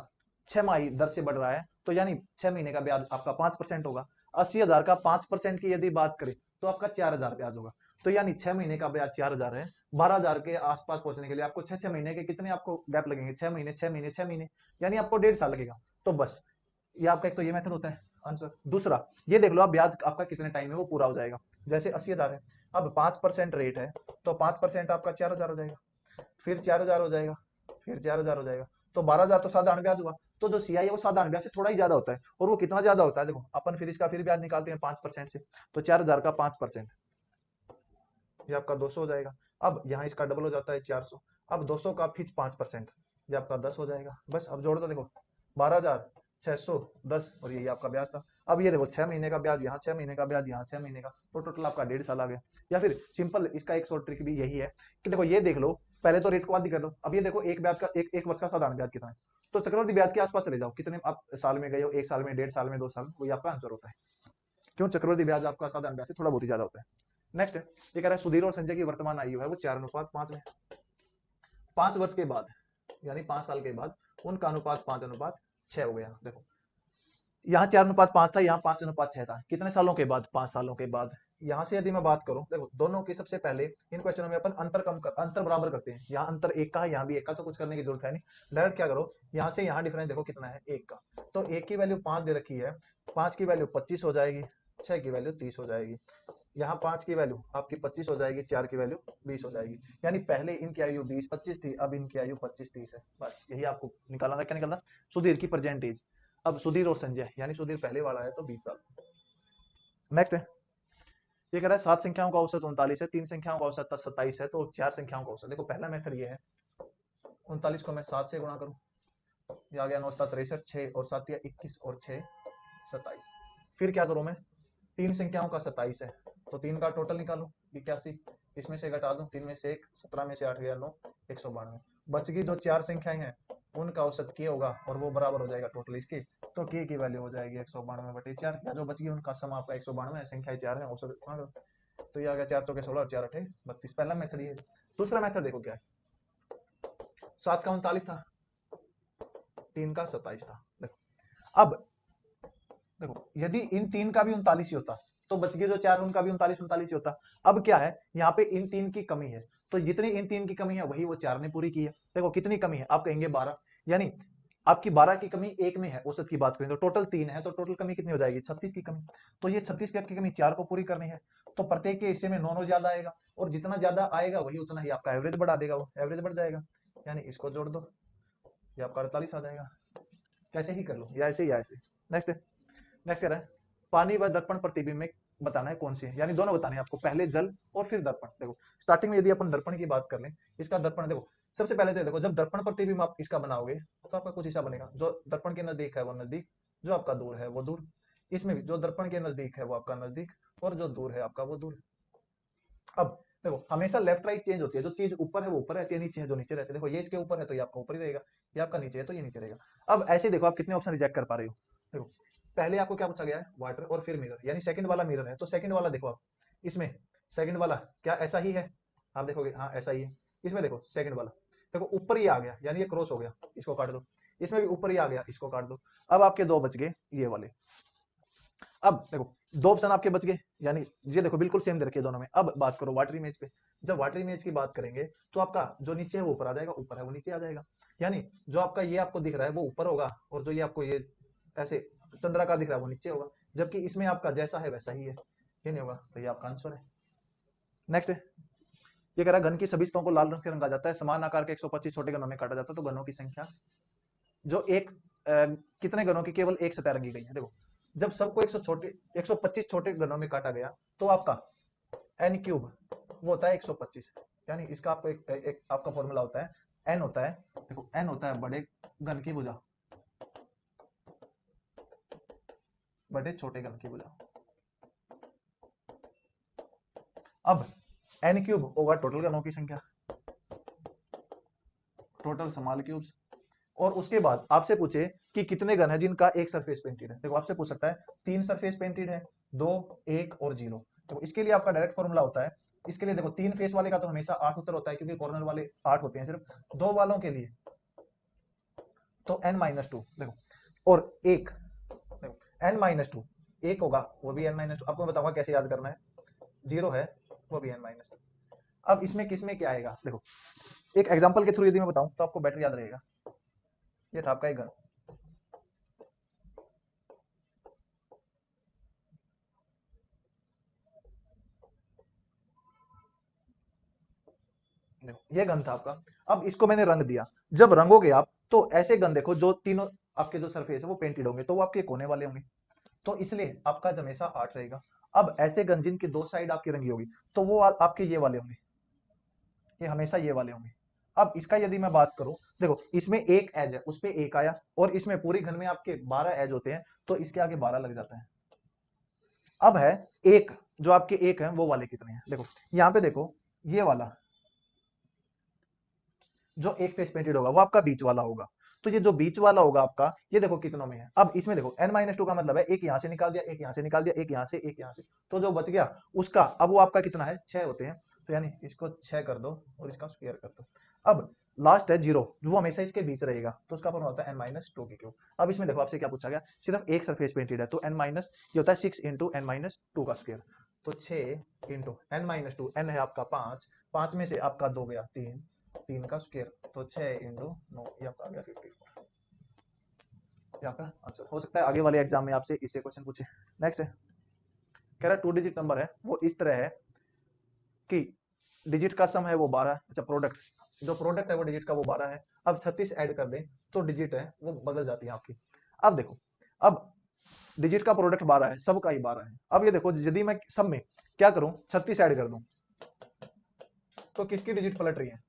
6 माही दर से बढ़ रहा है, तो यानी 6 महीने का ब्याज आपका 5% होगा। 80,000 का 5% की यदि बात करें तो आपका 4,000 ब्याज होगा, तो यानी 6 महीने का ब्याज 4,000 है। 12,000 के आसपास पहुंचने के लिए आपको 6 महीने के कितने आपको गैप लगेंगे, 6 महीने 6 महीने 6 महीने, यानी आपको 1.5 साल लगेगा। तो बस ये आपका एक तो ये मेथड होता है आंसर। दूसरा ये देख लो आप ब्याज आपका कितने टाइम में वो पूरा हो जाएगा। जैसे 80,000 है, अब 5% रेट है तो 5% आपका 4,000 हो जाएगा, फिर 4,000 हो जाएगा, फिर 4,000 हो जाएगा, तो 12,000 तो साधारण ब्याज हुआ। तो जो सीआई है वो साधारण ब्याज से थोड़ा ही ज्यादा होता है, और वो कितना ज्यादा होता है देखो अपन फिर इसका फिर ब्याज निकालते हैं 5% से, तो 4,000 का 5% ये आपका 200 हो जाएगा। अब यहाँ इसका डबल हो जाता है 400, अब 200 का फिर 5% ये आपका 10 हो जाएगा। बस अब जोड़ दो, देखो 12,610 और यही आपका ब्याज था। अब ये देखो 6 महीने का ब्याज यहाँ, 6 महीने का ब्याज यहाँ, 6 महीने का, तो टोटल आपका 1.5 साल आ गया। या फिर सिंपल इसका एक शॉर्ट ट्रिक भी यही है कि देखो ये देख लो, पहले तो रेट को आधी कर दो। अब ये देखो एक ब्याज का एक वर्ष का साधारण ब्याज कितना है, तो चक्रवृद्धि ब्याज के आसपास चले जाओ, कितने आप साल में गए हो, 1 साल में, 1.5 साल में, 2 साल में, वही आपका आंसर होता है। क्यों? चक्रवृद्धि ब्याज आपका साधारण ब्याज से थोड़ा बहुत ही ज्यादा होता है। नेक्स्ट है, ये कह रहा है सुधीर और संजय की वर्तमान आयु है वो 4:5 में, 5 वर्ष के बाद यानी 5 साल के बाद उनका अनुपात 5:6 हो गया। देखो यहाँ 4:5 था, यहाँ 5:6 था। कितने सालों के बाद? 5 सालों के बाद। यहाँ से यदि मैं बात करूं, देखो दोनों की सबसे पहले इन क्वेश्चनों में अपन अंतर बराबर करते हैं। यहाँ अंतर 1 का है, यहाँ भी 1 का, तो कुछ करने की जरूरत है नहीं। डायरेक्ट क्या करो, यहाँ से यहाँ डिफरेंस देखो कितना है, 1 का। तो 1 की वैल्यू 5 दे रखी है, 5 की वैल्यू 25 हो जाएगी, 6 की वैल्यू 30 हो जाएगी। यहाँ 5 की वैल्यू आपकी 25 हो जाएगी, 4 की वैल्यू 20 हो जाएगी। यानी पहले इनकी आयु 20-25 थी, अब इनकी आयु 25-30 है। बस यही आपको निकालना था। क्या निकालना? सुधीर की प्रेजेंट एज। अब सुधीर और संजय, यानी सुधीर पहले वाला है तो 20 साल। नेक्स्ट है, ये कह रहा है 7 संख्याओं का औसत 39 है, 3 संख्याओं का औसत 27 है, तो 4 संख्याओं का औसत। देखो पहला मेथड ये है, 39 को मैं 7 से गुणा करूं, ये आ गया 9 7 63, 6 और 7 या 21 और 6 27। फिर क्या करूं मैं, 3 संख्याओं का 27 है, तो 3 का टोटल निकालो 81, इसमें से घटा दूं, 3 में से 1, 17 में से 8 गया 9, 192। बच गई जो 4 संख्याएं हैं उनका औसत के होगा और वो बराबर हो जाएगा टोटल इसके, तो के की वैल्यू हो जाएगी 192/4। जो बच गई उनका सम आपका 192 है, संख्याएं 4 है, औसत तो ये आ गया 4 चौके 16 और 4 8 32। पहला मेथड ये। दूसरा मेथड देखो क्या है, 7 का 39 था, 3 का 27 था। देखो अब देखो यदि इन 3 का भी 39 ही होता तो बच गए जो 4 उनका भी 39 ही होता। अब क्या है, यहाँ पे इन 3 की कमी है, तो जितनी इन 3 की कमी है वही वो 4 ने पूरी की है। देखो कितनी कमी है, आप कहेंगे 12, यानी आपकी 12 की कमी 1 में है। औसत की बात करें तो टोटल 3 है, तो टोटल कमी कितनी हो जाएगी? 36 की कमी। तो ये 36 की कमी 4 को पूरी करनी है, तो प्रत्येक के हिस्से में 9 ज्यादा आएगा, और जितना ज्यादा आएगा वही उतना ही आपका एवरेज बढ़ा देगा, वो एवरेज बढ़ जाएगा। यानी इसको जोड़ दो, ये आपका 48 आ जाएगा। कैसे ही कर लो, या ऐसे या ऐसे। नेक्स्ट नेक्स्ट कह रहा है, पानी व दर्पण प्रतिबिंब में बताना है कौन सी है, यानी दोनों बताने हैं आपको, पहले जल और फिर दर्पण। देखो स्टार्टिंग में यदि अपन दर्पण की बात कर लें, इसका दर्पण देखो सबसे पहले तो देखो, जब दर्पण प्रतिबिंब आप इसका बनाओगे तो आपका कुछ हिस्सा बनेगा, जो दर्पण के नजदीक है वो नजदीक, जो आपका दूर है वो दूर। इसमें भी जो दर्पण के नजदीक है वो आपका नजदीक, और जो दूर है आपका वो दूर। अब देखो हमेशा लेफ्ट राइट चेंज होती है, जो चीज ऊपर है वो ऊपर रहती है, नीचे है जो नीचे रहती है। देखो ये इसके ऊपर है तो ये आपका ऊपर ही रहेगा, ये आपका नीचे है तो ये नीचे रहेगा। अब ऐसे देखो आप कितने ऑप्शन रिजेक्ट कर पा रहे हो। देखो पहले आपको क्या पूछा गया है, वाटर और फिर मिरर, यानी सेकंड वाला मिरर है, तो सेकंड वाला देखो आप, इसमें सेकंड वाला क्या ऐसा ही है? आप देखोगे हाँ ऐसा ही है। इसमें देखो सेकंड वाला देखो ऊपर ही आ गया, यानी ये क्रॉस हो गया, इसको काट दो। इसमें भी ऊपर ही आ गया, इसको काट दो। अब आपके दो बच गए ये वाले। अब देखो दो ऑप्शन आपके बच गए, यानी ये देखो बिल्कुल सेम दे रखे दोनों में। अब बात करो वाटर इमेज पे। जब वाटर इमेज की बात करेंगे तो आपका जो नीचे है वो ऊपर आ जाएगा, ऊपर है वो नीचे आ जाएगा। यानी जो आपका ये आपको दिख रहा है वो ऊपर होगा, और जो ये आपको ये ऐसे चंद्रा का दिख रहा है वो नीचे होगा, जबकि इसमें आपका जैसा है वैसा ही है, ये नहीं होगा, तो ये आपका आंसर है। नेक्स्ट ये कह रहा है घन की सभी सतहों को लाल रंग से रंगा जाता है, समान आकार के 125 छोटे घनों में काटा जाता है, तो घनों की संख्या जो एक कितने घनों की केवल एक सतह रंगी गई है। देखो जब सबको 125 छोटे घनों में काटा गया तो आपका n क्यूब वो होता है 125। यानी इसका आपको एक आपका फॉर्मूला होता है, n होता है, देखो n होता है बड़े घन की भुजा बड़े छोटे घन की भुजा। अब n क्यूब होगा टोटल घनों की संख्या, टोटल स्मॉल क्यूब्स। और उसके बाद आपसे पूछे कि कितने घन है जिनका एक सरफेस पेंटेड है। देखो आपसे पूछ सकता है 3 सरफेस पेंटेड है, 2, 1 और 0। तो इसके लिए आपका डायरेक्ट फॉर्मूला होता है, इसके लिए देखो 3 फेस वाले का तो हमेशा 8 उत्तर होता है, क्योंकि कॉर्नर वाले 8 होते हैं सिर्फ। 2 वालों के लिए तो n-2 देखो, और 1 देखो n-2 1 होगा वो भी n-2। आपको मैं बताऊंगा कैसे याद करना है। 0 है वो भी n-2। अब इसमें किसमें क्या आएगा, देखो एक एग्जांपल के थ्रू यदि मैं बताऊं तो आपको बेटर याद रहेगा। ये था आपका एक घन, ये घन था आपका। अब इसको मैंने रंग दिया, जब रंगोगे आप तो ऐसे घन देखो जो तीनों आपके जो सरफेस है वो पेंटेड होंगे, तो वो आपके कोने वाले होंगे, तो इसलिए आपका हमेशा 8 रहेगा। अब ऐसे घन जिनकी दो साइड आपकी रंगी होगी तो वो आपके ये वाले होंगे, ये हमेशा ये वाले होंगे। अब इसका यदि मैं बात करूं, देखो इसमें एक एज है उस पे एक आया, और इसमें पूरी घन में आपके 12 एज होते हैं, तो इसके आगे 12 लग जाता है। अब है एक, जो आपके एक है वो वाले कितने हैं। देखो यहाँ पे देखो ये वाला जो एक फेस पेंटेड होगा वो आपका बीच वाला होगा, तो ये जो बीच वाला होगा आपका ये देखो कितनों में है। अब इसमें देखो n-2 का मतलब है एक यहां से निकाल दिया, एक यहां से निकाल दिया, एक यहां से, एक यहां से, तो जो बच गया उसका अब वो आपका कितना है 6 होते हैं। तो यानी इसको 6 कर दो और इसका स्क्वायर कर दो। अब लास्ट है जीरो, वो हमेशा इसके बीच रहेगा, तो उसका फॉर्मूला होता है n-2 की क्यूब। अब इसमें देखो आपसे क्या पूछा गया, सिर्फ एक सरफेस पेंटेड है, तो n माइनस ये होता है 6 इंटू n-2 का स्क्वायर, तो 6 इंटू n-2, n है आपका 5, 5 में से आपका 2 गया 3, 3 का स्क्वायर, तो 6 इंटू 9, ये आपका आ गया 54, ये आपका आंसर। हो सकता है आगे वाले एग्जाम में आपसे इससे क्वेश्चन पूछे। नेक्स्ट है, कह रहा है 2 डिजिट नंबर है, वो इस तरह है कि डिजिट का सम है वो 12, अच्छा प्रोडक्ट, जो प्रोडक्ट है वो डिजिट का वो 12 है। अब 36 ऐड कर दें तो डिजिट है वो बदल जाती है आपकी। अब देखो, अब डिजिट का प्रोडक्ट 12 है, सब का ही 12 है। अब ये देखो, यदि मैं सब में क्या करूं, 36 ऐड कर दूं, तो किसकी डिजिट पलट रही है,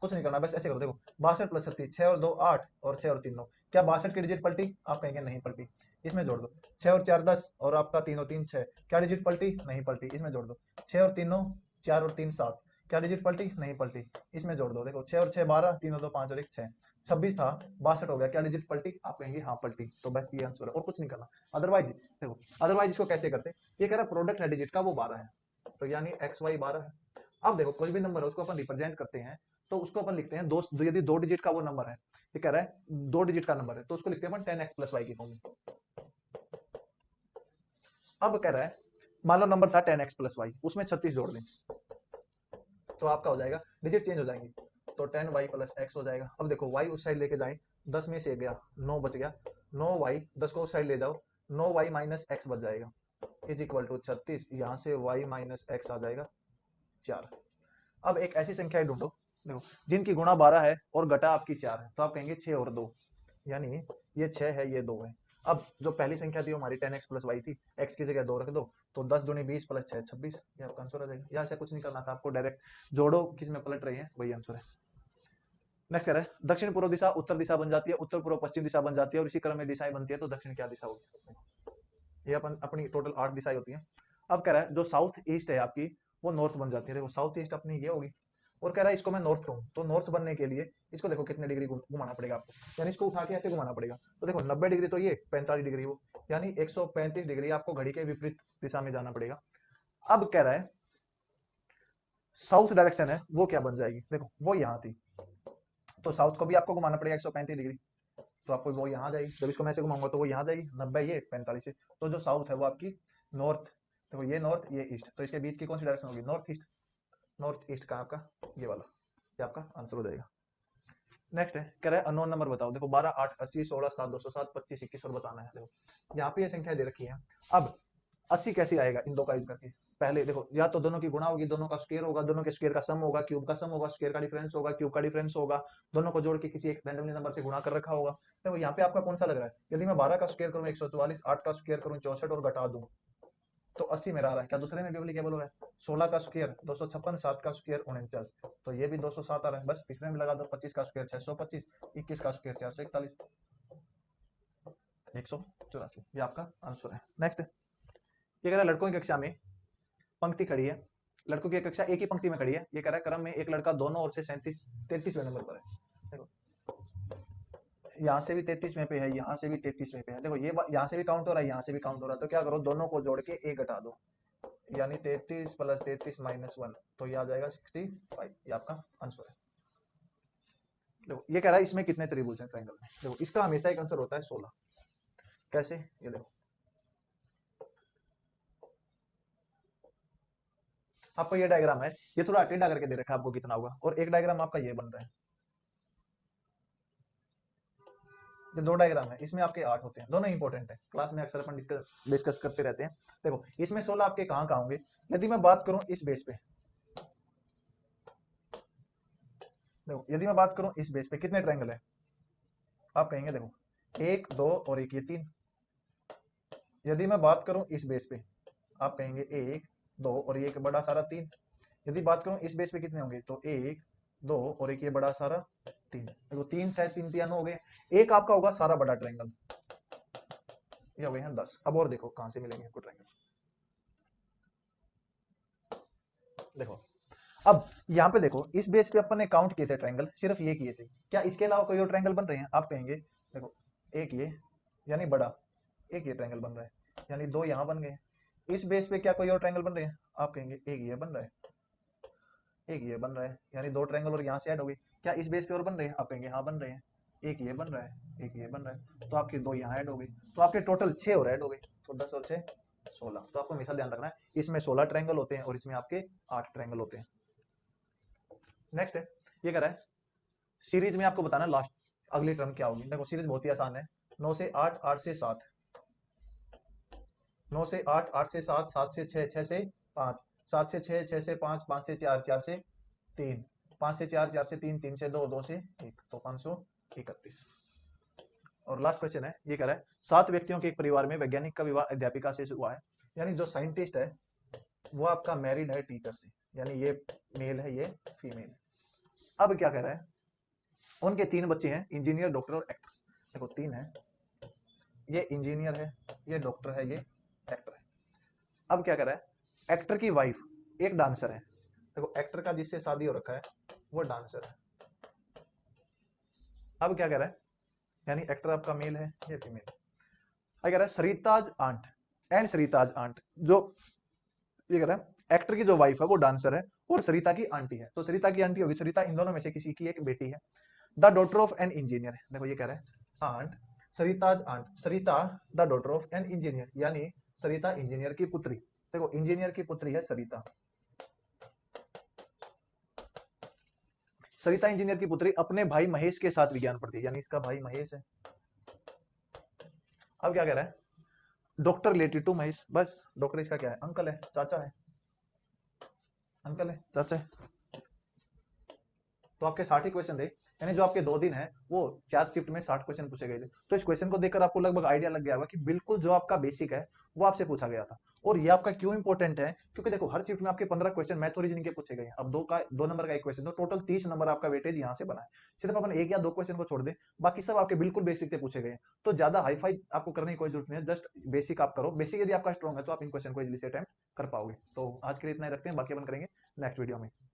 कुछ नहीं करना, बस ऐसे करो, देखो 62 प्लस 36, 6 और 2 8, और 6 और 3 9, क्या 62 की डिजिट पलटी, आप कहेंगे नहीं पलटी, इसमें जोड़ दो। 6 और 4 10, और आपका 3 और 3 6, क्या डिजिट पलटी, नहीं पलटी, इसमें जोड़ दो। 6 और 3 9, 4 और 3 7, क्या डिजिट पलटी, नहीं पलटी, इसमें जोड़ दो। देखो 6 और 6 12, 3 और 2 5 और 1 6, 26 था 62 हो गया, क्या डिजिट पलटी, आप कहेंगे हाँ पलटी, तो बस ये आंसर है और कुछ नहीं करना। अदरवाइज देखो, अदरवाइज इसको कैसे करते, ये कह रहा है प्रोडक्ट है डिजिट का वो 12 है, तो यानी एक्स वाई 12 है। अब देखो कोई भी नंबर है उसको अपन रिप्रेजेंट करते हैं, तो उसको अपन लिखते हैं यदि 2 डिजिट का वो नंबर है, ये कह रहा है 2 डिजिट का नंबर है, तो उसको लिखते हैं अपन 10x प्लस वाई की फॉर्म में। अब कह रहा है मान लो नंबर था 10x प्लस वाई, उसमें 36 जोड़ दें, तो आपका हो जाएगा, डिजिट चेंज हो जाएंगी, तो 10y प्लस एक्स हो जाएगा। अब देखो y उस साइड लेके जाए, 10 में से गया 9 बच गया, 9y 10 को उस साइड ले जाओ, 9y माइनस एक्स बच जाएगा, इज इक्वल टू 36, यहाँ से y माइनस एक्स आ जाएगा 4। अब एक ऐसी संख्या ढूंढो, देखो जिनकी गुणा 12 है और घटा आपकी 4 है, तो आप कहेंगे 6 और 2, यानी ये 6 है ये 2 है। अब जो पहली संख्या थी हमारी 10x प्लस वाई थी, x की जगह 2 रख दो, तो 10 दूनी 20 प्लस 6 26, ये आपका आंसर आ जाएगा। यहाँ से कुछ नहीं करना था आपको, डायरेक्ट जोड़ो किस में पलट रही है वही आंसर है। नेक्स्ट कह रहा है दक्षिण पूर्व दिशा उत्तर दिशा बन जाती है, उत्तर पूर्व पश्चिम दिशा बन जाती है, और इसी क्रम में दिशाएं बनती है, तो दक्षिण क्या दिशा होगी, ये अपन अपनी टोटल 8 दिशाएं होती हैं। अब कह रहा है जो साउथ ईस्ट है आपकी वो नॉर्थ बन जाती है, देखो साउथ ईस्ट अपनी ये होगी, और कह रहा है इसको मैं नॉर्थ कहूँ, तो नॉर्थ बनने के लिए इसको देखो कितने डिग्री घुमाना पड़ेगा आपको, यानी इसको उठा के ऐसे घुमाना पड़ेगा, तो देखो 90 डिग्री तो ये 45 डिग्री वो, यानी 135 डिग्री आपको घड़ी के विपरीत दिशा में जाना पड़ेगा। अब कह रहा है साउथ डायरेक्शन है वो क्या बन जाएगी, देखो वो यहाँ थी, तो साउथ को भी आपको घुमाना पड़ेगा 135 डिग्री, तो आपको वो यहाँ जाएगी, जब इसको मैं ऐसे घुमाऊंगा तो वो यहाँ जाएगी, 90 ये 45 से, तो जो साउथ है वो आपकी नॉर्थ, देखो ये नॉर्थ ये ईस्ट, तो इसके बीच की कौन सी डायरेक्शन होगी, नॉर्थ ईस्ट, नॉर्थ ईस्ट का आपका ये वाला, ये आपका आंसर हो जाएगा। नेक्स्ट है कह रहा है अननोन नंबर बताओ, देखो 12 8 80 16 7 207 25 21 और बताना है। देखो यहाँ पे ये संख्या दे रखी है, अब 80 कैसे आएगा इन दो का यूज करके, पहले देखो या तो दोनों की गुणा होगी, दोनों का स्क्वायर होगा, दोनों के स्क्वायर का सम होगा, क्यूब का सम होगा, स्क्वायर का डिफरेंस होगा, क्यूब का डिफरेंस होगा, दोनों को जोड़ के किसी एक रैंडमली नंबर से गुणा कर रखा होगा। देखो यहाँ पे आपका कौन सा लग रहा है, यदि मैं 12 का स्क्वायर करूँ 144, 8 का स्क्वायर करूँ 64 और घटा दूं तो 80 मेरा आ रहा है, क्या दूसरे में भी एप्लीकेबल हो रहा है, 16 का स्क्वायर 256, 7 का स्क्वायर 49, तो ये भी 207 आ रहा है, बस तीसरे में लगा दो, 25 का स्क्वायर 625, 21 का स्क्वायर 441, 184, ये आपका आंसर है। नेक्स्ट ये कह रहा है लड़कों की कक्षा में पंक्ति खड़ी है, लड़कों की कक्षा एक ही पंक्ति में खड़ी है, ये कह रहा है क्रम में एक लड़का दोनों ओर से 33वें नंबर पर है, देखो यहाँ से भी 33वें पे है, यहाँ से भी 33वें पे है, देखो ये यहाँ से भी काउंट हो रहा है, यहाँ से भी काउंट हो रहा है, तो क्या करो दोनों को जोड़ के एक घटा दो, यानी 33 प्लस 33 माइनस 1, तो ये आ जाएगा 65, ये आपका आंसर है। देखो ये कह रहा है इसमें कितने त्रिभुज हैं ट्रायंगल में, देखो इसका हमेशा एक आंसर होता है 16, कैसे, ये देखो आपको ये डायग्राम है, ये थोड़ा टेढ़ा करके दे रखा है आपको कितना होगा, और एक डायग्राम आपका ये बन रहा है, ये दो डायग्राम है, इसमें आपके 8 होते हैं, दोनों इंपॉर्टेंट है, क्लास में अक्सर अपन डिस्कस करते रहते हैं। देखो इसमें 16 आपके कहाँ कहाँ होंगे, यदि मैं बात करूं इस बेस पे, देखो यदि मैं बात करूं इस बेस पे कितने ट्रायंगल है, आप कहेंगे देखो 1 2 और एक ये 3, यदि मैं बात करूं इस बेस पे, आप कहेंगे 1 2 और ये एक बड़ा सारा 3, यदि बात करूं इस बेस पे कितने होंगे, तो 1 2 और एक ये बड़ा सारा 3, देखो 3 है 3 3 हो गए, एक आपका होगा सारा बड़ा ट्रायंगल, ये हो गए हैं 10। अब और देखो कहां से मिलेंगे आपको ट्रायंगल, देखो अब यहाँ पे देखो इस बेस पे अपन ने काउंट किए थे ट्रायंगल, सिर्फ ये किए थे, क्या इसके अलावा कोई और ट्रायंगल बन रहे हैं, आप कहेंगे देखो एक ये यानी बड़ा, एक ये ट्रायंगल बन रहा है, यानी दो यहाँ बन गए, इस बेस पे क्या कोई और ट्रायंगल बन रहे हैं, आप कहेंगे एक ये बन रहा है, एक ये बन रहा है, यानी दो ट्रायंगल और यहाँ से ऐड हो गई। क्या इस बेस पे और बन रहे हैं? आप कहेंगे हाँ बन रहे हैं। एक ये बन रहा है, एक ये बन रहा है, तो आपके दो यहाँ ऐड हो गई, तो आपके टोटल 6 और ऐड हो गई। तो 10 और 6 16। तो आपको हमेशा ध्यान रखना है इसमें 16 ट्रायंगल होते हैं और इसमें आपके 8 ट्रायंगल होते हैं। नेक्स्ट है, ये कह रहा है सीरीज में आपको बताना लास्ट अगली टर्म क्या होगी। देखो सीरीज बहुत ही आसान है, 9 से 8, 8 से 7, 9 से 8, 8 से 7, 7 से 6, 6 से 5, 7 से 6, 6 से 5, 5 से 4, 4 से 3, 5 से 4, 4 से 3, 3 से 2, 2 से 1, तो 531। और लास्ट क्वेश्चन है, ये कह रहा है 7 व्यक्तियों के एक परिवार में वैज्ञानिक का विवाह अध्यापिका से हुआ है, यानी जो साइंटिस्ट है वो आपका मैरिड है टीचर से, यानी ये मेल है, ये फीमेल है। अब क्या कह रहा है, उनके 3 बच्चे हैं, इंजीनियर, डॉक्टर और एक्टर। देखो 3 है, ये इंजीनियर है, ये डॉक्टर है, ये एक्टर है। अब क्या कह रहा है, एक्टर की वाइफ एक डांसर है। देखो एक्टर का जिससे शादी हो रखा है वो डांसर है। अब क्या कह रहा है, यानी एक्टर आपका मेल है, ये फीमेल। अब कह रहा है Sarita's aunt and Sarita's aunt, जो ये कह रहा है एक्टर की जो वाइफ है वो डांसर है और सरिता की आंटी है। तो सरिता की आंटी होगी, सरिता इन दोनों में से किसी की एक बेटी है। The daughter of an engineer है। देखो ये कह रहा है aunt, Sarita's aunt, Sarita the daughter of an engineer, यानी सरिता इंजीनियर की पुत्री। देखो इंजीनियर की पुत्री है सरिता। सरिता इंजीनियर की पुत्री अपने भाई महेश के साथ विज्ञान पढ़ती है, यानी इसका भाई महेश है। अब क्या कह रहा है, डॉक्टर रिलेटेड टू महेश, बस डॉक्टर इसका क्या है, अंकल है, चाचा है, अंकल है, चाचा है। तो आपके 60 ही क्वेश्चन थे, यानी जो आपके 2 दिन है वो 4 शिफ्ट में 60 क्वेश्चन पूछे गए थे। तो इस क्वेश्चन को देखकर आपको लगभग आइडिया लग गया होगा कि बिल्कुल जो आपका बेसिक है वो आपसे पूछा गया था। और ये आपका क्यों इंपॉर्टेंट है, क्योंकि देखो हर शिफ्ट में आपके 15 क्वेश्चन मैथ और रीजनिंग के पूछे गए हैं। अब 2 नंबर का एक क्वेश्चन, तो टोटल 30 नंबर आपका वेटेज यहाँ से बना है। सिर्फ अपन 1 या 2 क्वेश्चन को छोड़ दे, बाकी सब आपके बिल्कुल बेसिक से पूछे गए हैं। तो ज्यादा हाई फाई आपको करने की कोई जरूरत नहीं है, जस्ट बेसिक आप करो। बेसिक यदि आपका स्ट्रॉन्ग है तो आप इन क्वेश्चन को इजिली से अटेम्प्ट कर पाओगे। तो आज के लिए इतना ही रखते हैं, बाकी अपन करेंगे नेक्स्ट वीडियो में।